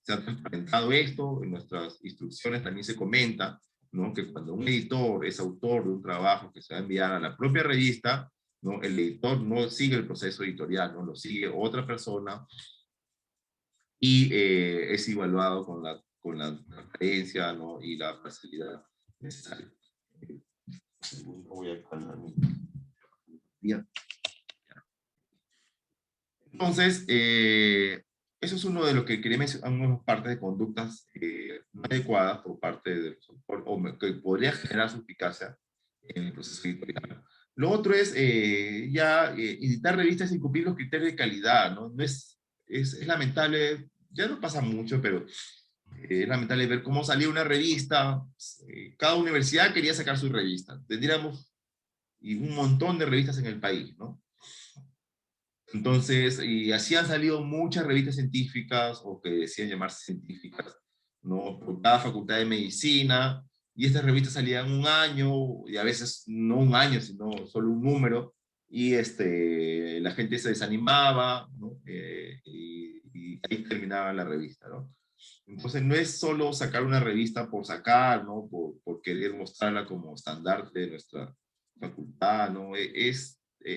transparentado esto, en nuestras instrucciones también se comenta, ¿no? Que cuando un editor es autor de un trabajo que se va a enviar a la propia revista, ¿no? El editor no sigue el proceso editorial, ¿no? Lo sigue otra persona y es evaluado con la transparencia, ¿no? Y la facilidad necesaria. Voy a calmar mi... Bien. Entonces, eso es uno de los que quería mencionar, unas partes de conductas no adecuadas por parte de los autores, o que podría generar suspicacia en el proceso editorial. Lo otro es editar revistas sin cumplir los criterios de calidad, ¿no? No es lamentable, ya no pasa mucho, pero es lamentable ver cómo salía una revista, cada universidad quería sacar su revista, tendríamos un montón de revistas en el país, ¿no? Entonces, y así han salido muchas revistas científicas, o que decían llamarse científicas, ¿no? Por cada facultad de medicina, y estas revistas salían un año, y a veces no un año, sino solo un número, y la gente se desanimaba, ¿no? Y ahí terminaba la revista, ¿no? Entonces no es solo sacar una revista por sacar, ¿no? Por querer mostrarla como estandarte de nuestra facultad, ¿no?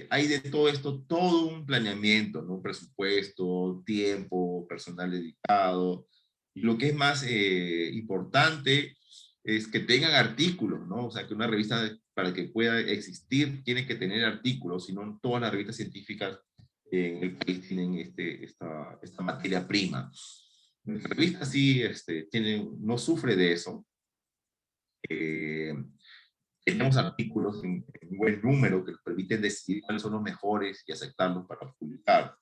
Hay de todo esto, todo un planeamiento, ¿no? Presupuesto, tiempo, personal dedicado. Y lo que es más importante es que tengan artículos, ¿no? O sea, que una revista para que pueda existir tiene que tener artículos, si no todas las revistas científicas en el país tienen esta materia prima. Nuestra revista sí no sufre de eso. Eh, Tenemos artículos en buen número que nos permiten decidir cuáles son los mejores y aceptarlos para publicar.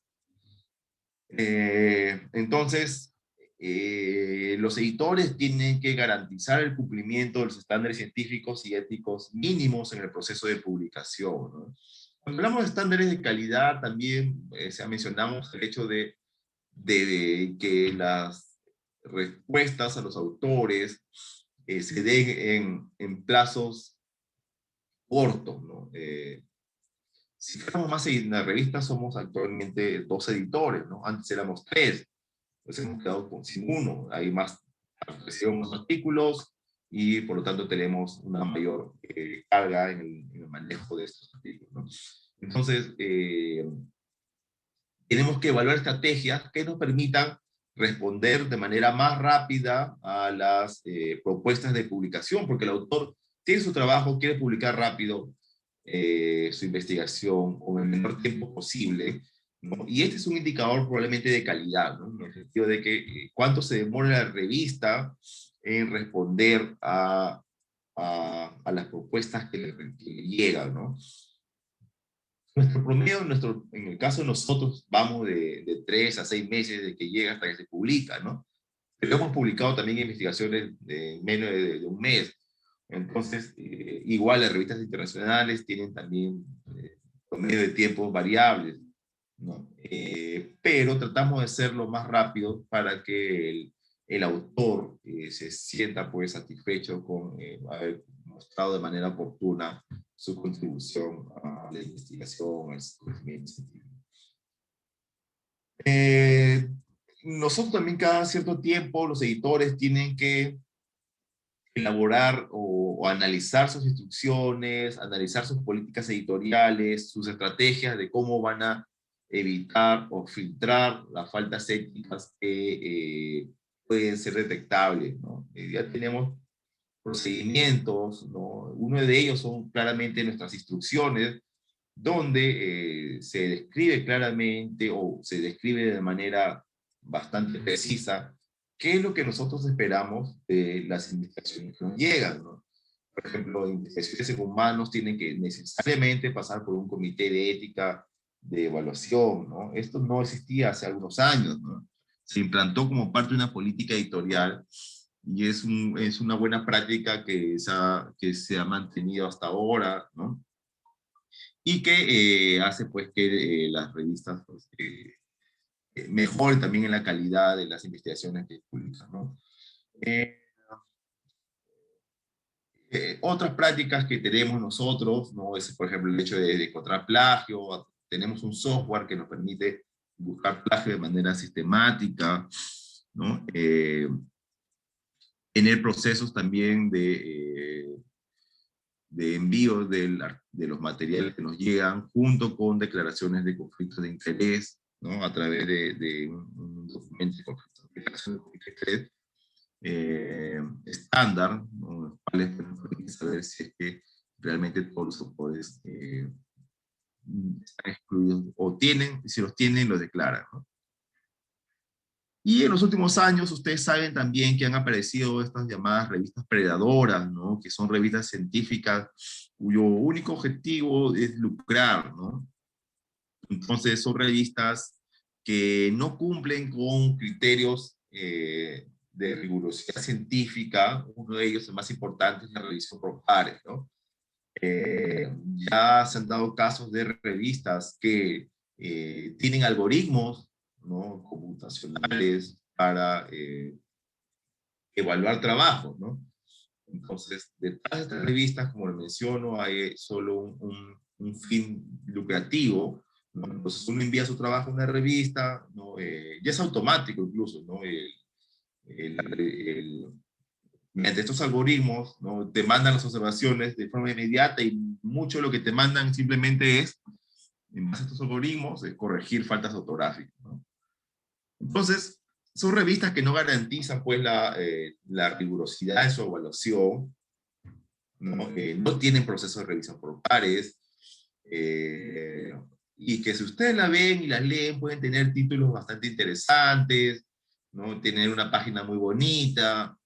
Entonces, los editores tienen que garantizar el cumplimiento de los estándares científicos y éticos mínimos en el proceso de publicación, ¿no? Cuando hablamos de estándares de calidad, también mencionamos el hecho de que las respuestas a los autores se den en plazos cortos, ¿no? Si fuéramos más en la revista, somos actualmente 2 editores, ¿no? Antes éramos 3, pues hemos quedado sin uno. Hay más presión, más artículos, y por lo tanto tenemos una mayor carga en el manejo de estos artículos, ¿no? Entonces, tenemos que evaluar estrategias que nos permitan responder de manera más rápida a las propuestas de publicación, porque el autor tiene su trabajo, quiere publicar rápido su investigación o en el menor tiempo posible, ¿no? Y este es un indicador probablemente de calidad, ¿no? En el sentido de que cuánto se demora la revista en responder a las propuestas que le llegan, ¿no? Nuestro promedio, en el caso de nosotros, vamos de 3 a 6 meses de que llega hasta que se publica, ¿no? Pero hemos publicado también investigaciones de menos de un mes. Entonces, igual las revistas internacionales tienen también promedio de tiempos variables, ¿no? Pero tratamos de hacerlo más rápido para que el autor se sienta pues satisfecho con haber mostrado de manera oportuna su contribución a la investigación, al conocimiento científico. Nosotros también cada cierto tiempo los editores tienen que elaborar o analizar sus instrucciones, analizar sus políticas editoriales, sus estrategias de cómo van a evitar o filtrar las faltas éticas que pueden ser detectables, ¿no? Ya tenemos procedimientos, ¿no? Uno de ellos son claramente nuestras instrucciones, donde se describe claramente o se describe de manera bastante precisa qué es lo que nosotros esperamos de las investigaciones que nos llegan, ¿no? Por ejemplo, investigaciones en humanos tienen que necesariamente pasar por un comité de ética de evaluación, ¿no? Esto no existía hace algunos años, ¿no? Se implantó como parte de una política editorial y es una buena práctica que se ha mantenido hasta ahora, ¿no? Y que hace pues que las revistas pues, mejoren también en la calidad de las investigaciones que publican, ¿no? Eh, Otras prácticas que tenemos nosotros, ¿no? Es por ejemplo el hecho de encontrar plagio. Tenemos un software que nos permite buscar plagio de manera sistemática, ¿no? tener procesos también de envío de los materiales que nos llegan, junto con declaraciones de conflictos de interés, ¿no? A través de un documento de declaración de conflicto de interés estándar, ¿no? Los cuales pueden saber si es que realmente todos los autores están excluidos o tienen, y si los tienen, los declaran, ¿no? Y en los últimos años, ustedes saben también que han aparecido estas llamadas revistas predadoras, ¿no? Que son revistas científicas cuyo único objetivo es lucrar, ¿no? Entonces son revistas que no cumplen con criterios de rigurosidad científica. Uno de ellos, el más importante, es la revisión por pares, ¿no? Ya se han dado casos de revistas que tienen algoritmos, ¿no? Computacionales para evaluar trabajos, ¿no? Entonces, detrás de estas revistas, como lo menciono, hay solo un fin lucrativo, ¿no? Entonces uno envía su trabajo a una revista, ¿no? Ya es automático incluso, ¿no? El, el, mediante estos algoritmos, ¿no? Te mandan las observaciones de forma inmediata y mucho de lo que te mandan simplemente es, en base a estos algoritmos, corregir faltas ortográficas, ¿no? Entonces, son revistas que no garantizan pues la rigurosidad de su evaluación, ¿no? No tienen proceso de revisión por pares, eh, y que si ustedes la ven y las leen pueden tener títulos bastante interesantes, ¿no? Tener una página muy bonita.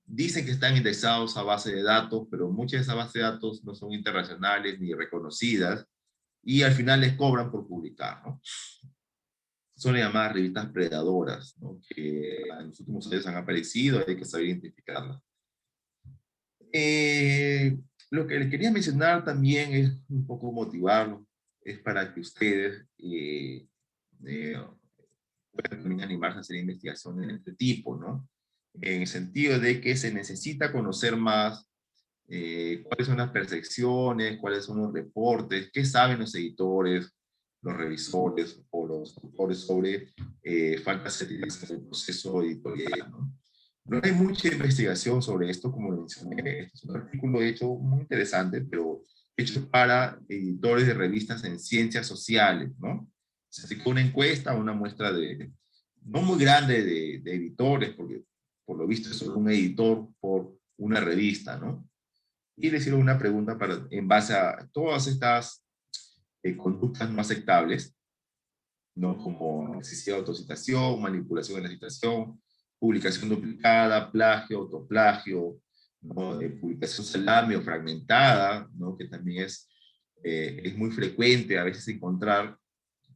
Dicen que están indexados a base de datos, pero muchas de esas bases de datos no son internacionales ni reconocidas, y al final les cobran por publicar, ¿no? Son las llamadas revistas predadoras, ¿no? Que en los últimos años han aparecido, hay que saber identificarlas. Eh, lo que les quería mencionar también es un poco motivarlos, es para que ustedes eh, puedan también animarse a hacer investigaciones de este tipo, ¿no? En el sentido de que se necesita conocer más cuáles son las percepciones, cuáles son los reportes, qué saben los editores, los revisores o los autores sobre faltas en el proceso editorial, ¿no? No hay mucha investigación sobre esto, como lo mencioné. Este es un artículo hecho muy interesante, pero hecho para editores de revistas en ciencias sociales, ¿no? Se aplicó una encuesta, una muestra no muy grande de editores, porque por lo visto es solo un editor por una revista, ¿no? Y le hicieron una pregunta en base a todas estas conductas no aceptables, ¿no? Como excesiva autocitación, manipulación de la citación, publicación duplicada, plagio, autoplagio, ¿no? Publicación salame o fragmentada, ¿no? Que también es muy frecuente a veces encontrar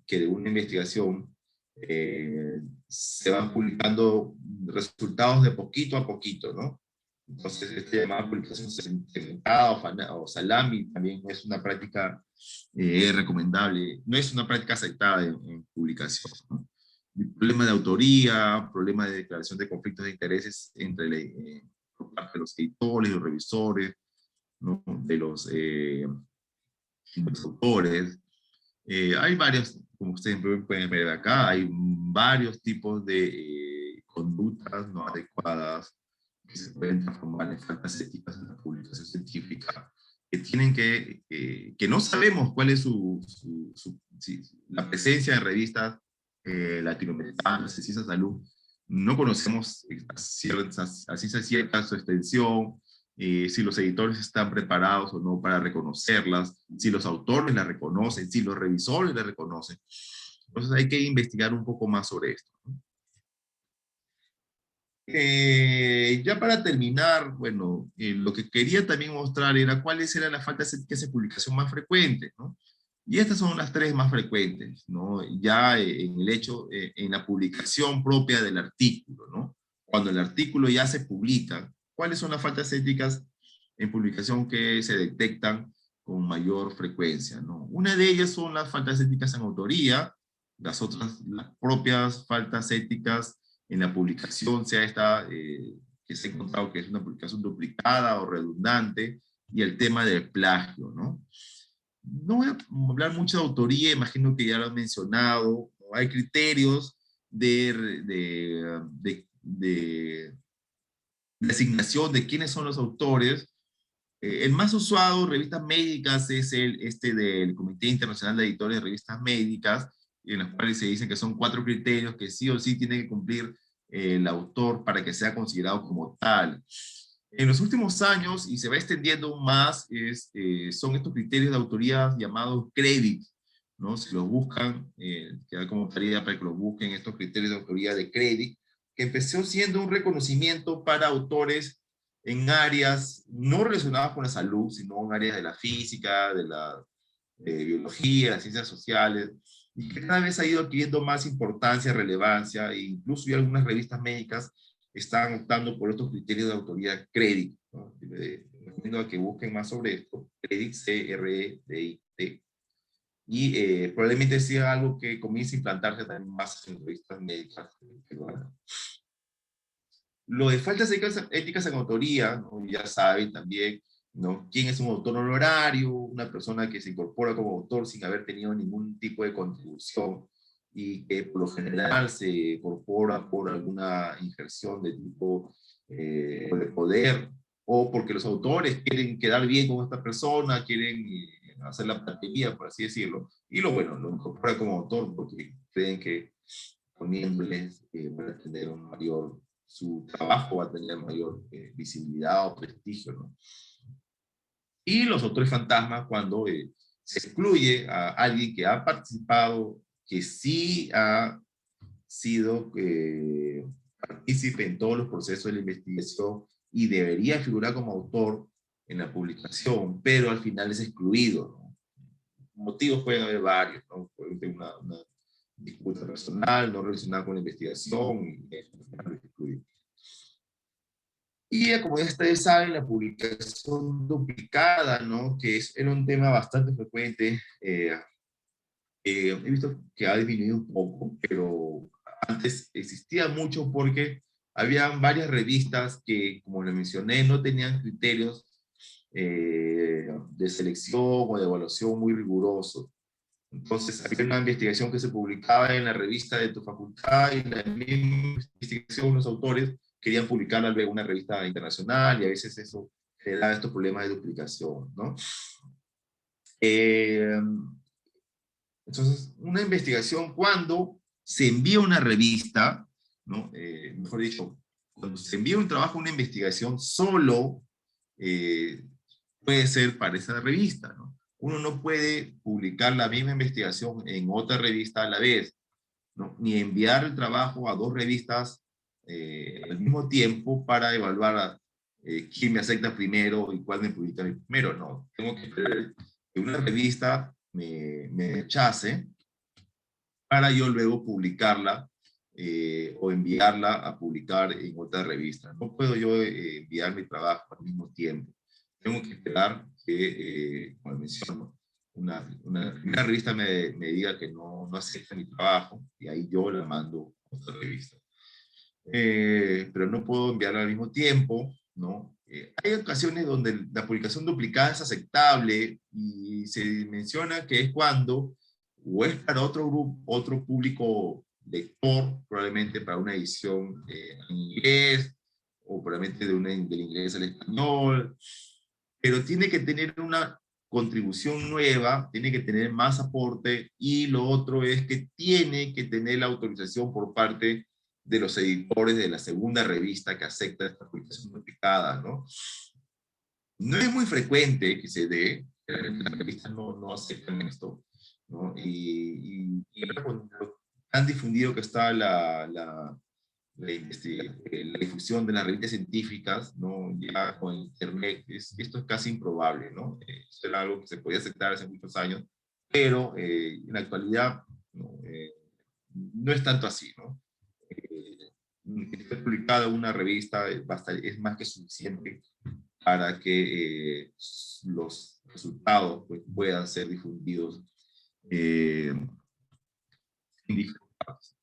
que de una investigación se van publicando resultados de poquito a poquito, ¿no? Entonces, esta llamada publicación segmentada o salami también no es una práctica recomendable, no es una práctica aceptada en publicación, ¿no? El problema de autoría, problema de declaración de conflictos de intereses por parte de los editores, los revisores, ¿no? De los autores. Hay varios, como ustedes pueden ver acá, hay varios tipos de conductas no adecuadas que se pueden transformar en faltas éticas en la publicación científica, que no sabemos cuál es la presencia en revistas latinoamericanas de ciencia de salud. No conocemos a ciencia cierta su extensión, si los editores están preparados o no para reconocerlas, si los autores las reconocen, si los revisores las reconocen. Entonces hay que investigar un poco más sobre esto, ¿no? Ya para terminar, bueno, lo que quería también mostrar era cuáles eran las faltas éticas de publicación más frecuentes, ¿no? Y estas son las tres más frecuentes, ¿no? Ya en el hecho, en la publicación propia del artículo, ¿no? Cuando el artículo ya se publica, ¿cuáles son las faltas éticas en publicación que se detectan con mayor frecuencia, ¿no? Una de ellas son las faltas éticas en autoría, las otras, las propias faltas éticas en la publicación, sea esta que se ha encontrado que es una publicación duplicada o redundante, y el tema del plagio, ¿no? No voy a hablar mucho de autoría, imagino que ya lo han mencionado, ¿no? Hay criterios de designación de quiénes son los autores. El más usado, revistas médicas, es del Comité Internacional de Editores de Revistas Médicas, en los cuales se dicen que son 4 criterios que sí o sí tiene que cumplir el autor para que sea considerado como tal. En los últimos años, y se va extendiendo más, son estos criterios de autoría llamados CREDIT, ¿no? Si los buscan, queda como tarea para que los busquen, estos criterios de autoría de CREDIT, que empezó siendo un reconocimiento para autores en áreas no relacionadas con la salud, sino en áreas de la física, de la biología, las ciencias sociales, y que cada vez ha ido adquiriendo más importancia, relevancia, e incluso ya algunas revistas médicas están optando por estos criterios de autoría CREDIT, ¿no? Les recomiendo a que busquen más sobre esto, CREDIT, C-R-E-D-I-T, y probablemente sea algo que comience a implantarse también más en revistas médicas peruanas. Lo de faltas éticas en autoría, ¿no? Ya saben también, ¿no? ¿Quién es un autor honorario? Una persona que se incorpora como autor sin haber tenido ningún tipo de contribución y que por lo general se incorpora por alguna injerción de tipo de poder, o porque los autores quieren quedar bien con esta persona, quieren hacer la platería, por así decirlo, y lo incorpora como autor porque creen que poniéndoles van a tener un mayor, su trabajo va a tener mayor visibilidad o prestigio, ¿no? Y los autores fantasmas, cuando se excluye a alguien que ha participado, que sí ha sido partícipe en todos los procesos de la investigación y debería figurar como autor en la publicación, pero al final es excluido, ¿no? Motivos pueden haber varios, ¿no? Puede ser una disputa personal, no relacionada con la investigación, y eso es excluido. Y como ya ustedes saben, la publicación duplicada, ¿no? Que era un tema bastante frecuente. He visto que ha disminuido un poco, pero antes existía mucho porque había varias revistas que, como les mencioné, no tenían criterios de selección o de evaluación muy rigurosos. Entonces, había una investigación que se publicaba en la revista de tu facultad y la misma investigación, los autores querían publicarla luego en una revista internacional y a veces eso generaba estos problemas de duplicación, ¿no? Eh, entonces, una investigación cuando se envía una revista, ¿no? Mejor dicho, cuando se envía un trabajo, una investigación, solo eh, puede ser para esa revista, ¿no? Uno no puede publicar la misma investigación en otra revista a la vez, ¿no? Ni enviar el trabajo a 2 revistas al mismo tiempo para evaluar quién me acepta primero y cuál me publica primero, no. Tengo que esperar que una revista me rechace para yo luego publicarla o enviarla a publicar en otra revista. No puedo yo enviar mi trabajo al mismo tiempo. Tengo que esperar que, como menciono, una revista me diga que no acepta mi trabajo y ahí yo la mando a otra revista. Pero no puedo enviarla al mismo tiempo, ¿no? Hay ocasiones donde la publicación duplicada es aceptable y se menciona que es cuando o es para otro grupo, otro público lector, probablemente para una edición en inglés, o probablemente del inglés al español, pero tiene que tener una contribución nueva, tiene que tener más aporte, y lo otro es que tiene que tener la autorización por parte de los editores de la segunda revista que acepta esta publicación duplicada, ¿no? No es muy frecuente que se dé, las revistas no aceptan esto, ¿no? Y ahora con lo tan difundido que está la difusión de las revistas científicas, ¿no? Ya con internet, esto es casi improbable, ¿no? Esto era algo que se podía aceptar hace muchos años, pero en la actualidad no es tanto así, ¿no? Que esté publicada en una revista es más que suficiente para que los resultados pues, puedan ser difundidos en diferentes partes.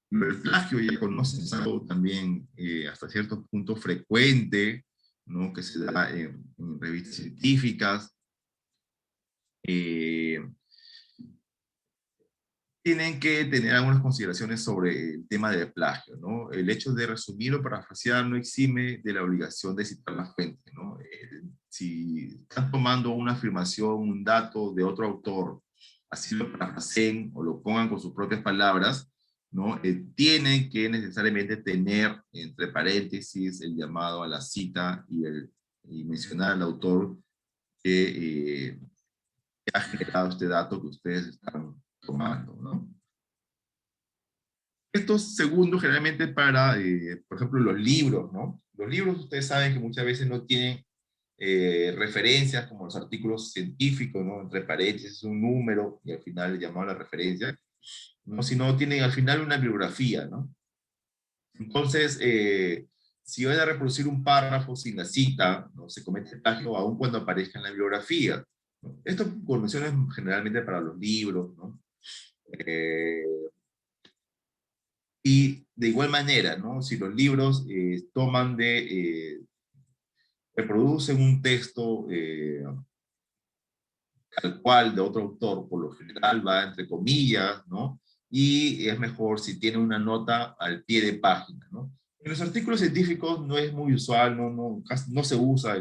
El plagio ya conocen, es algo también hasta cierto punto frecuente, ¿no? Que se da en revistas científicas. tienen que tener algunas consideraciones sobre el tema del plagio, ¿no? El hecho de resumir o parafrasear no exime de la obligación de citar la fuente, ¿no? Si están tomando una afirmación, un dato de otro autor, así lo parafraseen o lo pongan con sus propias palabras, ¿no? Tienen que necesariamente tener entre paréntesis el llamado a la cita y mencionar al autor que ha generado este dato que ustedes están tomando, ¿no? Estos segundos generalmente para, por ejemplo, los libros, ¿no? Los libros ustedes saben que muchas veces no tienen referencias como los artículos científicos, ¿no? Entre paréntesis un número y al final el llamado a la referencia, ¿no? Sino tienen al final una bibliografía, ¿no? Entonces, si van a reproducir un párrafo sin la cita, ¿no? Se comete plagio aun cuando aparezca en la bibliografía, ¿no? Esto con menciones generalmente para los libros, ¿no? Eh, y de igual manera, ¿no? Si los libros reproducen un texto tal cual de otro autor, por lo general va entre comillas, ¿no? Y es mejor si tiene una nota al pie de página, ¿no? En los artículos científicos no es muy usual, no se usa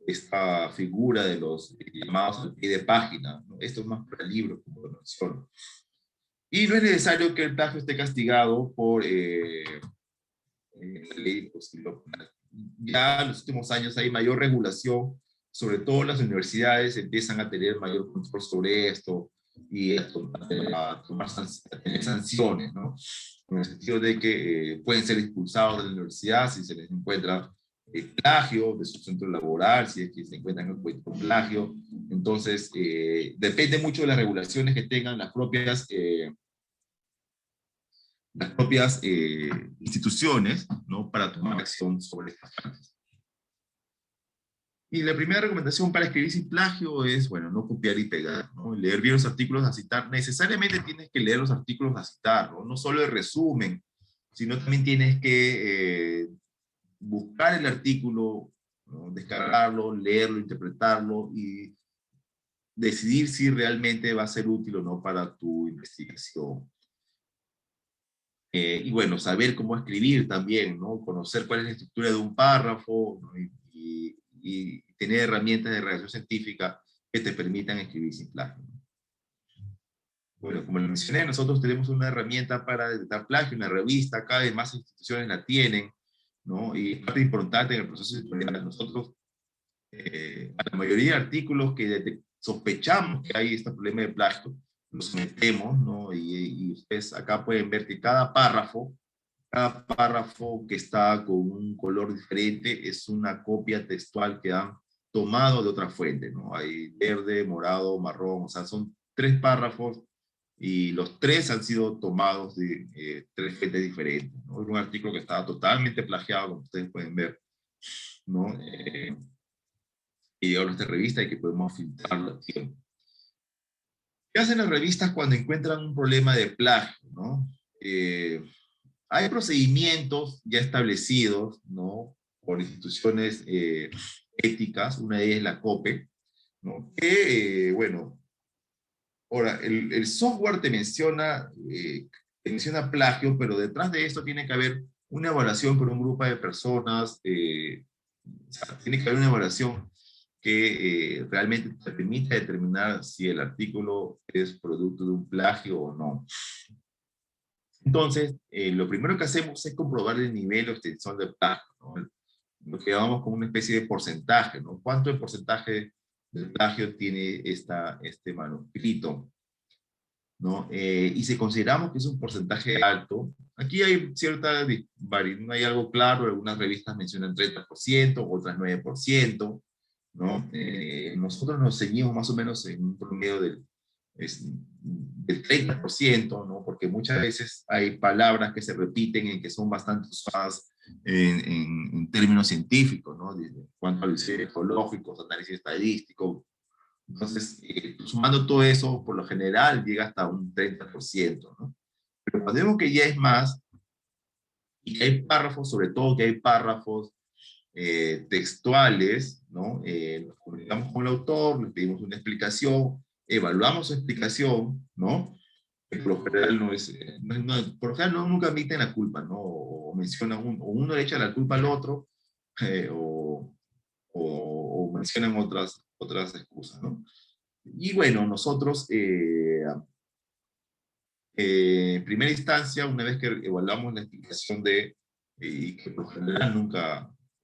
esta figura de los llamados al pie de página, ¿no? Esto es más para el libro, como lo menciono. Y no es necesario que el plagio esté castigado por la ley, pues, ya en los últimos años hay mayor regulación, sobre todo las universidades empiezan a tener mayor control sobre esto y a tener sanciones, ¿no? En el sentido de que pueden ser expulsados de la universidad si se les encuentra plagio de su centro laboral, si es que se encuentran con plagio. Entonces, depende mucho de las regulaciones que tengan las propias instituciones, ¿no? Para tomar acción sobre estas prácticas. Y la primera recomendación para escribir sin plagio es, bueno, no copiar y pegar, ¿no? Leer bien los artículos a citar. Necesariamente tienes que leer los artículos a citar, ¿no? No solo el resumen, sino también tienes que buscar el artículo, ¿no? Descargarlo, leerlo, interpretarlo y decidir si realmente va a ser útil o no para tu investigación. Y bueno, saber cómo escribir también, ¿no? Conocer cuál es la estructura de un párrafo, ¿no? Y tener herramientas de redacción científica que te permitan escribir sin plagio. Bueno, como les mencioné, nosotros tenemos una herramienta para detectar plagio, una revista, cada vez más instituciones la tienen, ¿no? Y es parte importante en el proceso editorial. Nosotros, a la mayoría de artículos que sospechamos que hay este problema de plagio, los metemos, ¿no? Y ustedes acá pueden ver que cada párrafo que está con un color diferente es una copia textual que han tomado de otra fuente, ¿no? Hay verde, morado, marrón, o sea, son 3 párrafos y los 3 han sido tomados de 3 fuentes diferentes, ¿no? Es un artículo que estaba totalmente plagiado, como ustedes pueden ver, ¿no? Y ahora esta revista y que podemos filtrarlo a tiempo. ¿Qué hacen las revistas cuando encuentran un problema de plagio, ¿no? Hay procedimientos ya establecidos, ¿no? Por instituciones éticas, una de ellas es la COPE, ¿no? Que, bueno, ahora, el software te menciona plagio, pero detrás de esto tiene que haber una evaluación por un grupo de personas, o sea, tiene que haber una evaluación que realmente te permita determinar si el artículo es producto de un plagio o no. Entonces, lo primero que hacemos es comprobar el nivel o extensión del plagio, ¿no? Lo que llamamos como una especie de porcentaje, ¿no? ¿Cuánto el porcentaje del plagio tiene este manuscrito? ¿No? Y si consideramos que es un porcentaje alto, aquí hay cierta no hay algo claro, algunas revistas mencionan 30%, otras 9%, ¿no? Nosotros nos seguimos más o menos en un promedio del 30%, ¿no? Porque muchas veces hay palabras que se repiten y que son bastante usadas en términos científicos, ¿no? En cuanto a análisis geológicos, análisis estadístico. Entonces, sumando todo eso, por lo general llega hasta un 30%, ¿no? Pero cuando vemos que ya es más, y que hay párrafos, sobre todo que hay párrafos textuales, ¿no? Nos comunicamos con el autor, le pedimos una explicación, evaluamos su explicación, ¿no? por lo general por lo general nunca admiten la culpa, ¿no? O mencionan o uno le echa la culpa al otro, o mencionan otras excusas, ¿no? Y bueno, nosotros, en primera instancia, una vez que evaluamos la explicación y que por lo general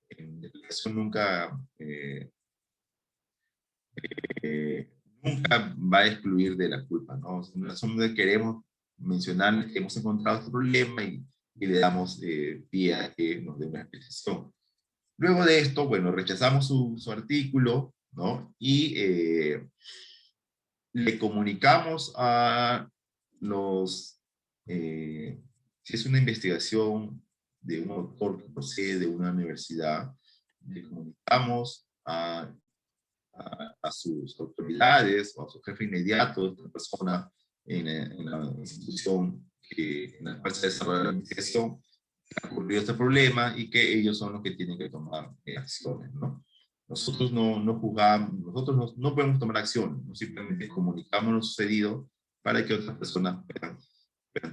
en la explicación nunca va a excluir de la culpa, ¿no? Nosotros queremos mencionar que hemos encontrado este problema y le damos pie a que nos dé una explicación. Luego de esto, bueno, rechazamos su artículo, ¿no? Y le comunicamos a si es una investigación de un autor que procede de una universidad, le comunicamos a sus autoridades o a su jefe inmediato, esta persona en la institución en la cual se desarrolla la investigación, que ha ocurrido este problema y que ellos son los que tienen que tomar acciones, ¿no? Nosotros no juzgamos, nosotros no podemos tomar acción, no simplemente comunicamos lo sucedido para que otras personas puedan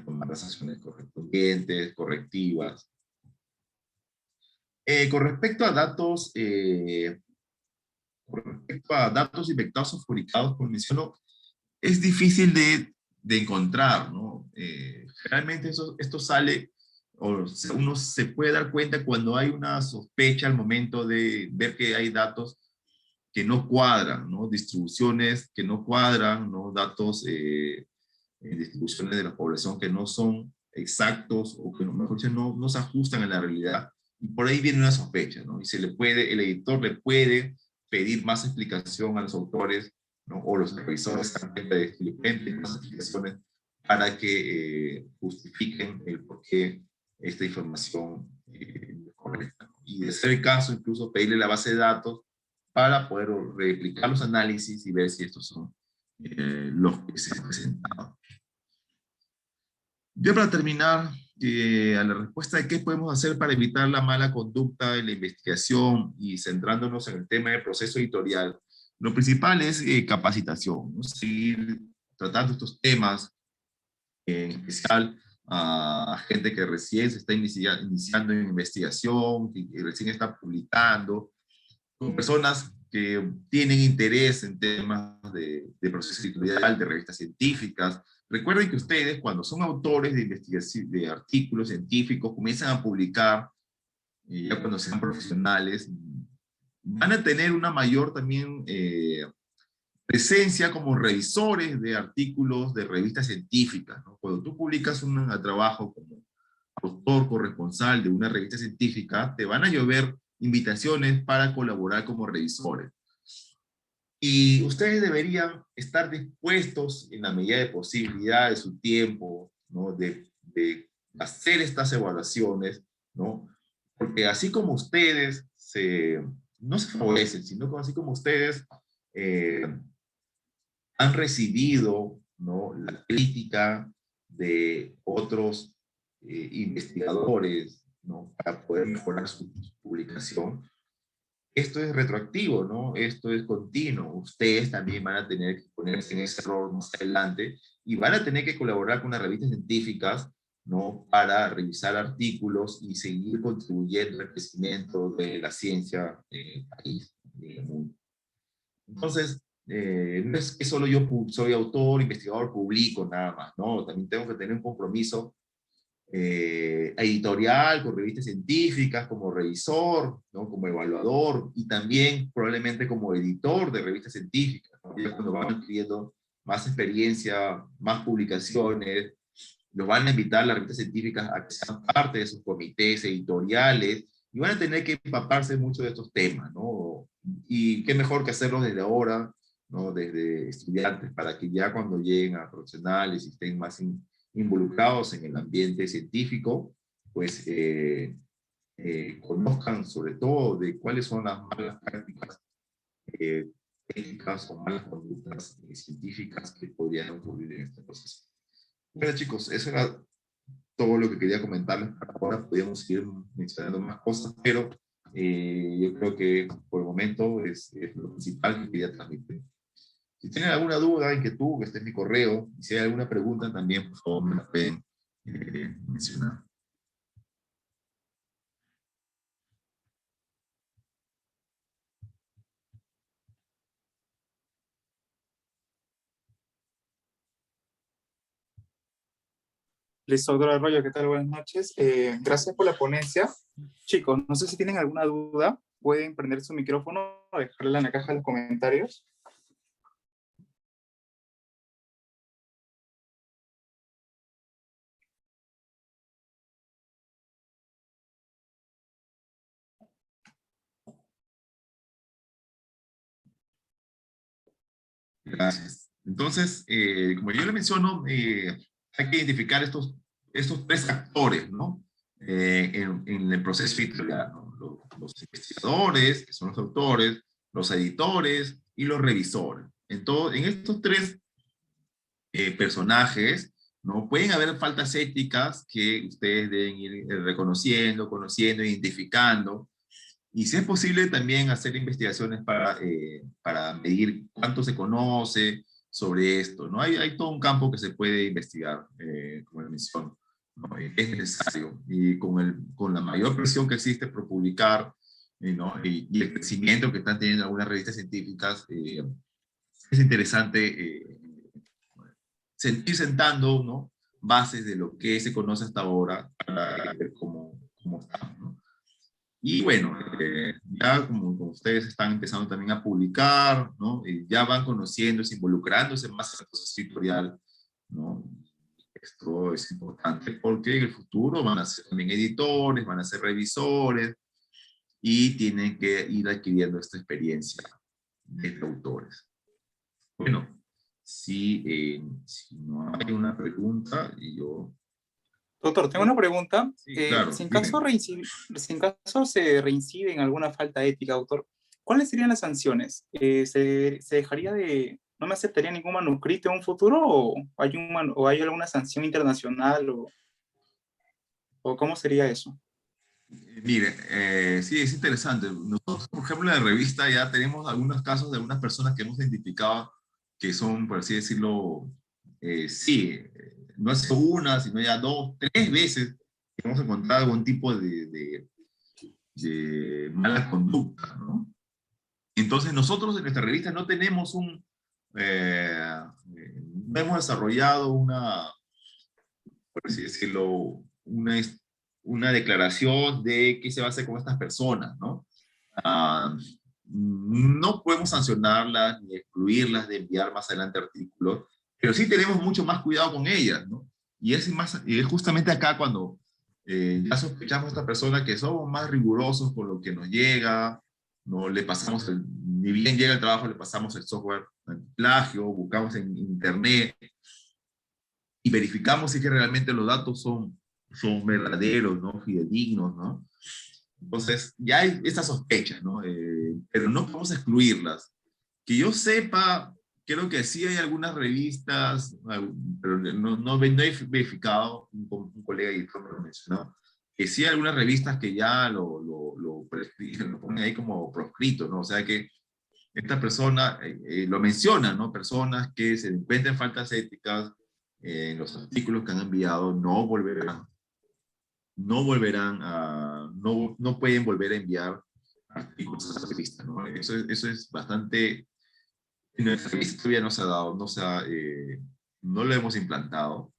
tomar las acciones correspondientes, correctivas. Con respecto a datos infectados o fosforicados, como menciono, es difícil de encontrar, ¿no? Generalmente esto sale, o uno se puede dar cuenta cuando hay una sospecha al momento de ver que hay datos que no cuadran, ¿no? Distribuciones que no cuadran, ¿no? Datos, distribuciones de la población que no son exactos o que mejor dicho, no se ajustan a la realidad. Y por ahí viene una sospecha, ¿no? Y el editor le puede pedir más explicación a los autores, ¿no? O los revisores también le pueden pedir más explicaciones para que justifiquen el por qué esta información es correcta, ¿no? Y de ser el caso, incluso pedirle la base de datos para poder replicar los análisis y ver si estos son los que se han presentado. Ya para terminar, a la respuesta de qué podemos hacer para evitar la mala conducta en la investigación y centrándonos en el tema del proceso editorial, lo principal es capacitación, ¿no? Seguir tratando estos temas, en especial a gente que recién se está iniciando en investigación, que recién está publicando, con personas que tienen interés en temas de proceso editorial, de revistas científicas. Recuerden que ustedes, cuando son autores de investigación, de artículos científicos, comienzan a publicar, ya cuando sean profesionales, van a tener una mayor también presencia como revisores de artículos de revistas científicas, ¿no? Cuando tú publicas un trabajo como autor corresponsal de una revista científica, te van a llover invitaciones para colaborar como revisores. Y ustedes deberían estar dispuestos, en la medida de posibilidad de su tiempo, ¿no? de hacer estas evaluaciones, ¿no? Porque así como ustedes no se favorecen, sino que así como ustedes eh, han recibido, ¿no? la crítica de otros investigadores, ¿no? para poder mejorar su publicación, esto es retroactivo, ¿no? Esto es continuo. Ustedes también van a tener que ponerse en ese rol más adelante y van a tener que colaborar con las revistas científicas, ¿no? Para revisar artículos y seguir contribuyendo al crecimiento de la ciencia en el país y en el mundo. Entonces, no es que solo yo soy autor, investigador, publico nada más, ¿no? También tengo que tener un compromiso editorial, con revistas científicas, como revisor, ¿no? como evaluador y también probablemente como editor de revistas científicas, ¿no? Ya cuando van adquiriendo más experiencia, más publicaciones, los van a invitar las revistas científicas a que sean parte de sus comités editoriales y van a tener que empaparse mucho de estos temas, ¿no? Y qué mejor que hacerlo desde ahora, ¿no? Desde estudiantes, para que ya cuando lleguen a profesionales y estén más involucrados en el ambiente científico, pues conozcan sobre todo de cuáles son las malas prácticas técnicas o malas conductas científicas que podrían ocurrir en este proceso. Bueno chicos, eso era todo lo que quería comentarles. Ahora podríamos ir mencionando más cosas, pero yo creo que por el momento es lo principal que quería transmitir. Si tienen alguna duda, inquietud, este es mi correo. Y si hay alguna pregunta también, por favor, me la pueden mencionar. Listo, doctor Arroyo, ¿qué tal? Buenas noches. Gracias por la ponencia. Chicos, no sé si tienen alguna duda, pueden prender su micrófono o dejarla en la caja de los comentarios. Gracias. Entonces, como yo le menciono, hay que identificar estos tres actores, ¿no? En el proceso editorial, ¿no? Los investigadores, que son los autores, los editores y los revisores. En estos tres personajes, ¿no? Pueden haber faltas éticas que ustedes deben ir reconociendo, conociendo, identificando. Y si es posible también hacer investigaciones para medir cuánto se conoce sobre esto, ¿no? Hay todo un campo que se puede investigar, como menciono, ¿no? Es necesario. Y con la mayor presión que existe por publicar, ¿no? Y el crecimiento que están teniendo algunas revistas científicas, es interesante seguir sentando, ¿no? Bases de lo que se conoce hasta ahora para ver cómo estamos, ¿no? Y bueno, ya como ustedes están empezando también a publicar, ¿no? Ya van conociéndose, involucrándose más en el proceso editorial, ¿no? Esto es importante porque en el futuro van a ser también editores, van a ser revisores y tienen que ir adquiriendo esta experiencia de autores. Bueno, si no hay una pregunta, y yo... Doctor, tengo una pregunta. Sí, claro, Si en dime. si en caso se reincide en alguna falta ética, doctor, ¿cuáles serían las sanciones? ¿Se dejaría de, no me aceptaría ningún manuscrito en un futuro o hay alguna sanción internacional o cómo sería eso? Mire, sí, es interesante. Nosotros, por ejemplo, en la revista ya tenemos algunos casos de algunas personas que hemos identificado que son, por así decirlo, no es una, sino ya dos, tres veces que hemos encontrado algún tipo de mala conducta, ¿no? Entonces, nosotros en nuestra revista no tenemos no hemos desarrollado por así decirlo, una declaración de qué se va a hacer con estas personas, ¿no? Ah, no podemos sancionarlas ni excluirlas de enviar más adelante artículos, pero sí tenemos mucho más cuidado con ellas, ¿no? Y es justamente acá cuando ya sospechamos a esta persona que somos más rigurosos con lo que nos llega, no le pasamos ni bien llega el trabajo, le pasamos el software plagio, buscamos en internet, y verificamos si que realmente los datos son verdaderos, ¿no? Fidedignos, ¿no? Entonces, ya hay estas sospechas, ¿no? Pero no podemos excluirlas. Que yo sepa, creo que sí hay algunas revistas, pero no he verificado, un colega editor me lo mencionó, que sí hay algunas revistas que ya lo ponen ahí como proscrito, ¿no? O sea que esta persona lo menciona, ¿no? Personas que se encuentran faltas éticas en los artículos que han enviado no pueden volver a enviar artículos a la revista, ¿no? Eso es bastante, en nuestra revista todavía no se ha dado, no lo hemos implantado,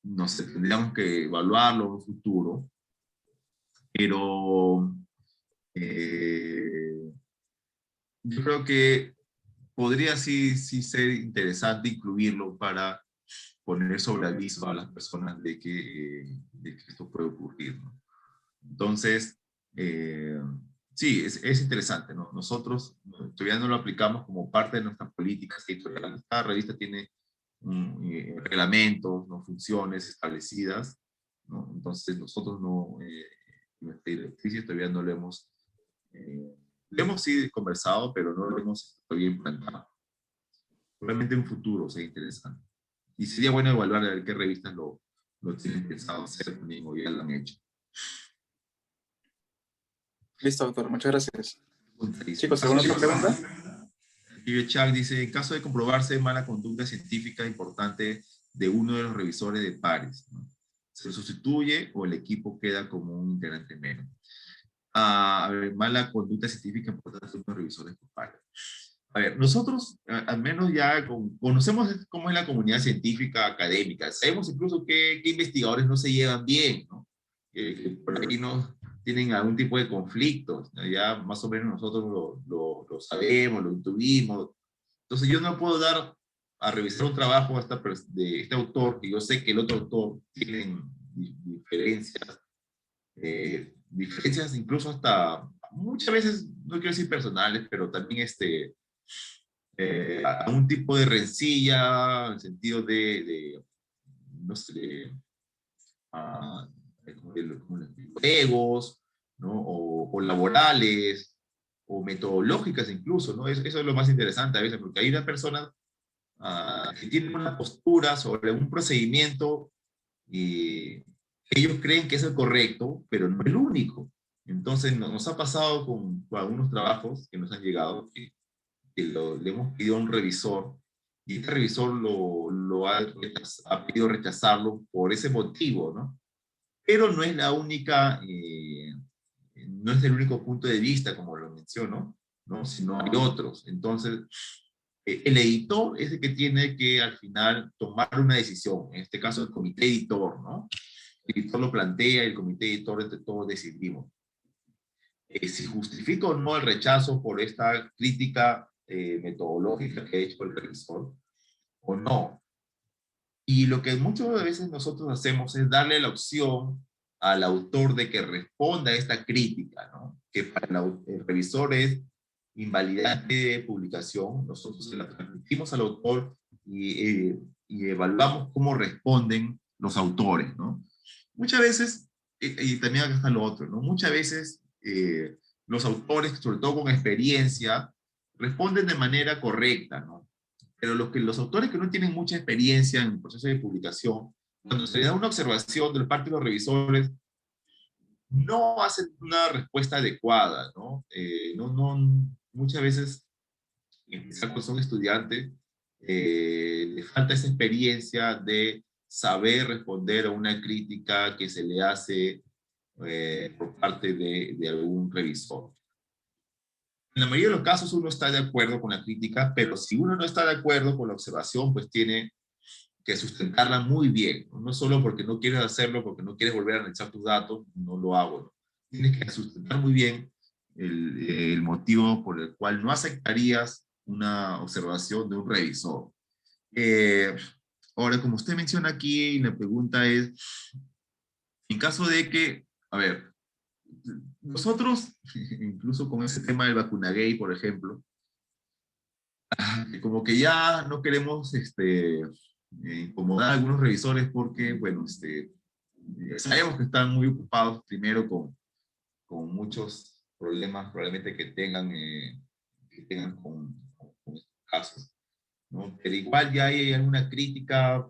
no sé, tendríamos que evaluarlo en un futuro, pero yo creo que podría sí ser interesante incluirlo para poner sobre aviso a las personas de que esto puede ocurrir, ¿no? Entonces, sí, es interesante, ¿no? Nosotros todavía no lo aplicamos como parte de nuestras políticas editoriales. Cada revista tiene reglamentos, ¿no? Funciones establecidas, ¿no? Entonces, nosotros nuestra directriz todavía no lo hemos sí conversado, pero no lo hemos todavía implantado. Probablemente en un futuro sea interesante. Y sería bueno evaluar a ver qué revistas lo tienen pensado hacer también o ya lo han hecho. Listo, doctor, muchas gracias. Punto. Chicos, ¿alguna otra pregunta? Y Chuck dice, en caso de comprobarse mala conducta científica importante de uno de los revisores de pares, ¿no? Se sustituye o el equipo queda como un integrante menos. A ver, mala conducta científica importante de uno de los revisores de pares. A ver, nosotros al menos ya conocemos cómo es la comunidad científica académica. Sabemos incluso que investigadores no se llevan bien, ¿no? Que por ahí no tienen algún tipo de conflictos, ¿no? Ya más o menos nosotros lo sabemos, lo intuvimos. Entonces yo no puedo dar a revisar un trabajo de este autor, que yo sé que el otro autor tienen diferencias, diferencias incluso hasta muchas veces, no quiero decir personales, pero también un tipo de rencilla, en el sentido no sé, como egos, ¿no? O laborales, o metodológicas incluso, ¿no? Eso es lo más interesante a veces, porque hay una persona que tienen una postura sobre un procedimiento y ellos creen que es el correcto, pero no el único. Entonces nos ha pasado con algunos trabajos que nos han llegado, le hemos pedido a un revisor y este revisor ha pedido rechazarlo por ese motivo, ¿no? Pero no es la única, no es el único punto de vista, como lo menciono, ¿no? Sino hay otros. Entonces, el editor es el que tiene que al final tomar una decisión, en este caso el comité editor, ¿no? El editor lo plantea y el comité editor entre todos decidimos. Si justifica o no el rechazo por esta crítica metodológica que ha hecho el revisor, o no. Y lo que muchas veces nosotros hacemos es darle la opción al autor de que responda a esta crítica, ¿no? Que para el revisor es invalidante de publicación, nosotros se la transmitimos al autor y evaluamos cómo responden los autores, ¿no? Muchas veces, y también acá está lo otro, ¿no? Muchas veces los autores, sobre todo con experiencia, responden de manera correcta, ¿no? Pero los autores que no tienen mucha experiencia en el proceso de publicación, cuando se le da una observación de parte de los revisores, no hacen una respuesta adecuada, ¿no? Muchas veces, en especial cuando son estudiantes, les falta esa experiencia de saber responder a una crítica que se le hace por parte de algún revisor. En la mayoría de los casos uno está de acuerdo con la crítica, pero si uno no está de acuerdo con la observación, pues tiene que sustentarla muy bien. No solo porque no quieres hacerlo, porque no quieres volver a analizar tus datos, no lo hago, ¿no? Tienes que sustentar muy bien el motivo por el cual no aceptarías una observación de un revisor. Eh, Ahora, como usted menciona aquí, la pregunta es, en caso de que, a ver, nosotros, incluso con ese tema del vacunagate, por ejemplo, como que ya no queremos incomodar a algunos revisores porque, bueno, sabemos que están muy ocupados primero con muchos problemas probablemente que tengan con estos casos, ¿no? Pero igual ya hay alguna crítica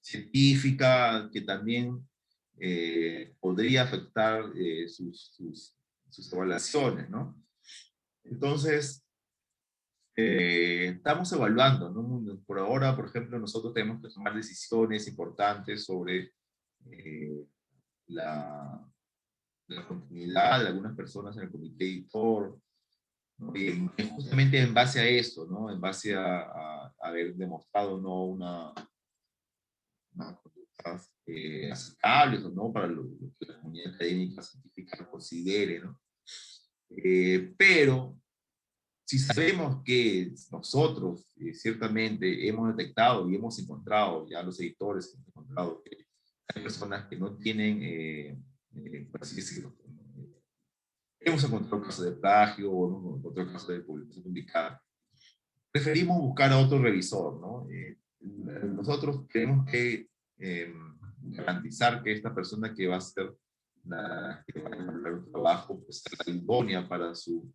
científica que también podría afectar sus evaluaciones, ¿no? Entonces, estamos evaluando, ¿no? Por ahora, por ejemplo, nosotros tenemos que tomar decisiones importantes sobre eh, la, la continuidad de algunas personas en el comité editor, ¿no? Y justamente en base a eso, ¿no? En base a haber demostrado no una conductas aceptables o no para lo que la comunidad académica científica considere, ¿no? Pero si sabemos que nosotros ciertamente hemos detectado y hemos encontrado, ya los editores hemos encontrado que hay personas que no tienen, por así decirlo, hemos encontrado casos de plagio o hemos encontrado casos de publicación publicada, preferimos buscar a otro revisor, ¿no? Nosotros tenemos que garantizar que esta persona que va a hacer que va a elaborar un trabajo pues, sea idónea para su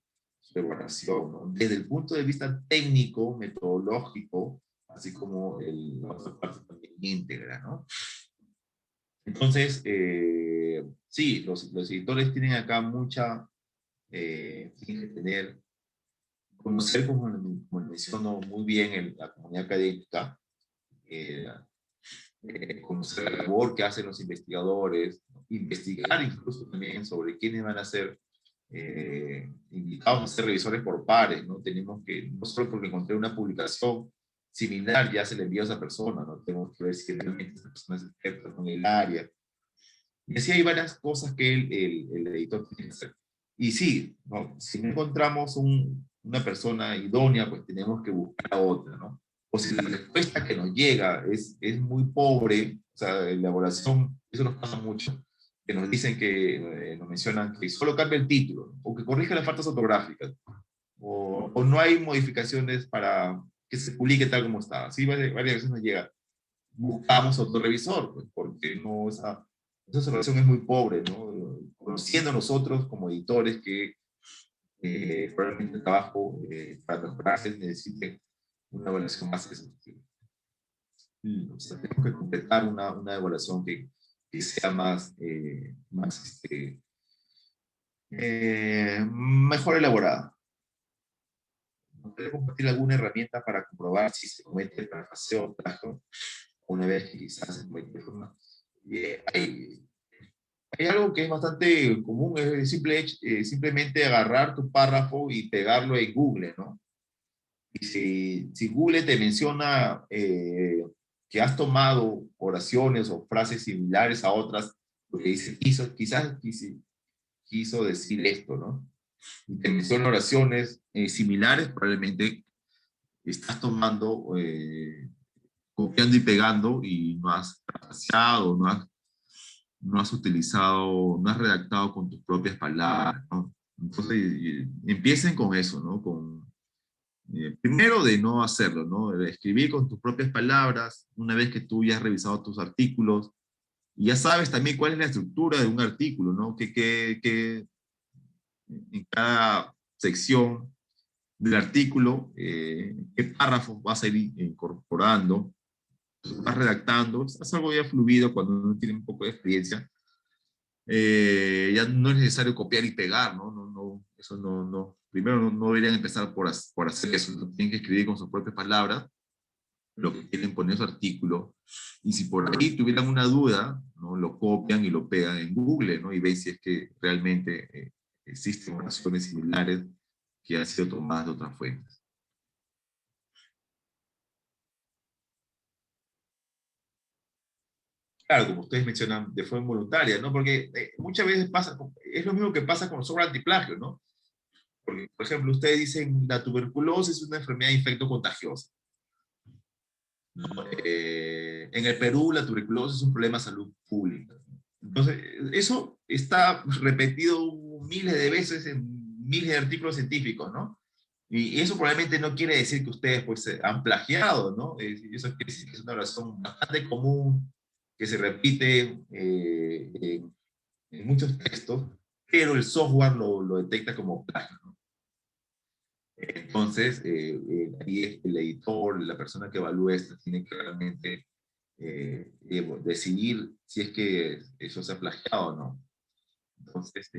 evaluación, ¿no? Desde el punto de vista técnico, metodológico, así como la otra parte también íntegra, ¿no? Entonces, sí, los editores tienen acá tienen que tener conocer, como menciono muy bien, la comunidad académica, eh, conocer la labor que hacen los investigadores, investigar incluso también sobre quiénes van a ser invitados a ser revisores por pares, ¿no? Tenemos que, no solo porque encontré una publicación similar, ya se le envía a esa persona, ¿no? Tenemos que ver si realmente esa persona es experta en el área. Y así hay varias cosas que el editor tiene que hacer. Y sí, ¿no? Si no encontramos una persona idónea, pues tenemos que buscar a otra, ¿no? O si la respuesta que nos llega es muy pobre, o sea, la elaboración, eso nos pasa mucho, que nos dicen que, nos mencionan que solo cambia el título, o que corrige las faltas ortográficas, o no hay modificaciones para que se publique tal como está. Así varias veces nos llega. Buscamos autorrevisor, pues, porque no, esa observación es muy pobre, ¿no? Conociendo nosotros como editores que probablemente el trabajo para mejorarse necesite una evaluación más exhaustiva. O sea, tenemos que completar una evaluación que sea mejor elaborada. ¿Puede compartir alguna herramienta para comprobar si se comete parafraseo o plagio una vez que quizás se comete de forma? Hay algo que es bastante común, es simplemente agarrar tu párrafo y pegarlo en Google, ¿no? Y si Google te menciona que has tomado oraciones o frases similares a otras, porque dice, quizás quiso decir esto, ¿no? Y te menciona oraciones similares, probablemente estás tomando, copiando y pegando y no has parafraseado, no has utilizado, no has redactado con tus propias palabras, ¿no? Entonces, empiecen con eso, ¿no? Primero de no hacerlo, ¿no? De escribir con tus propias palabras, una vez que tú ya has revisado tus artículos, y ya sabes también cuál es la estructura de un artículo, ¿no? Que en cada sección del artículo, qué párrafos vas a ir incorporando, vas redactando, es algo ya fluido cuando uno tiene un poco de experiencia. Ya no es necesario copiar y pegar, ¿no? Eso no. Primero no deberían empezar por hacer eso, ¿no? Tienen que escribir con sus propias palabras lo que quieren poner en su artículo, y si por ahí tuvieran una duda, ¿no? Lo copian y lo pegan en Google, ¿no? Y ven si es que realmente existen oraciones similares que han sido tomadas de otras fuentes. Claro, como ustedes mencionan, de forma voluntaria, ¿no? Porque muchas veces pasa, es lo mismo que pasa con los software antiplagio, ¿no? Porque, por ejemplo, ustedes dicen la tuberculosis es una enfermedad infecto-contagiosa. ¿No? En el Perú, la tuberculosis es un problema de salud pública. Entonces, eso está repetido miles de veces en miles de artículos científicos, ¿no? Y eso probablemente no quiere decir que ustedes pues han plagiado, ¿no? Eso quiere decir que es una razón bastante común que se repite en muchos textos, pero el software lo detecta como plagio, ¿no? Entonces, ahí es el editor, la persona que evalúa esto, tiene que realmente decidir si es que eso se ha plagiado o no. Entonces,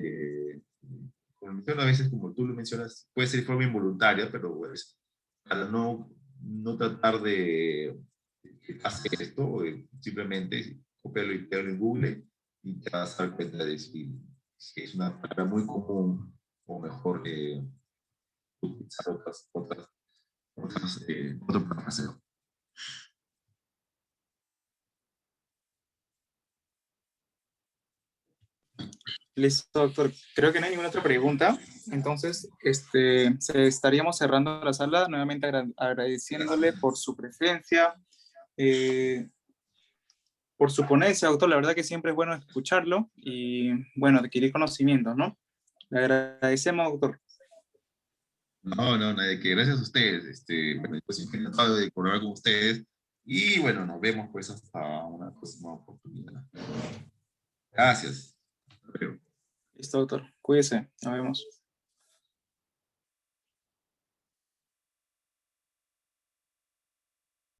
como menciono, a veces, como tú lo mencionas, puede ser de forma involuntaria, pero pues, para no tratar de que pase esto, simplemente copiarlo y pegarlo en Google y te vas a dar cuenta de si es una palabra muy común o mejor utilizar otro parafraseo. Listo, doctor. Creo que no hay ninguna otra pregunta. Entonces, estaríamos cerrando la sala, nuevamente agradeciéndole por su presencia, eh, por su ponencia, doctor. La verdad que siempre es bueno escucharlo y, bueno, adquirir conocimientos, ¿no? Le agradecemos, doctor. No, nada de que gracias a ustedes. Bueno, pues encantado de colaborar con ustedes. Y bueno, nos vemos pues hasta una próxima oportunidad. Gracias. Listo, doctor. Cuídese. Nos vemos.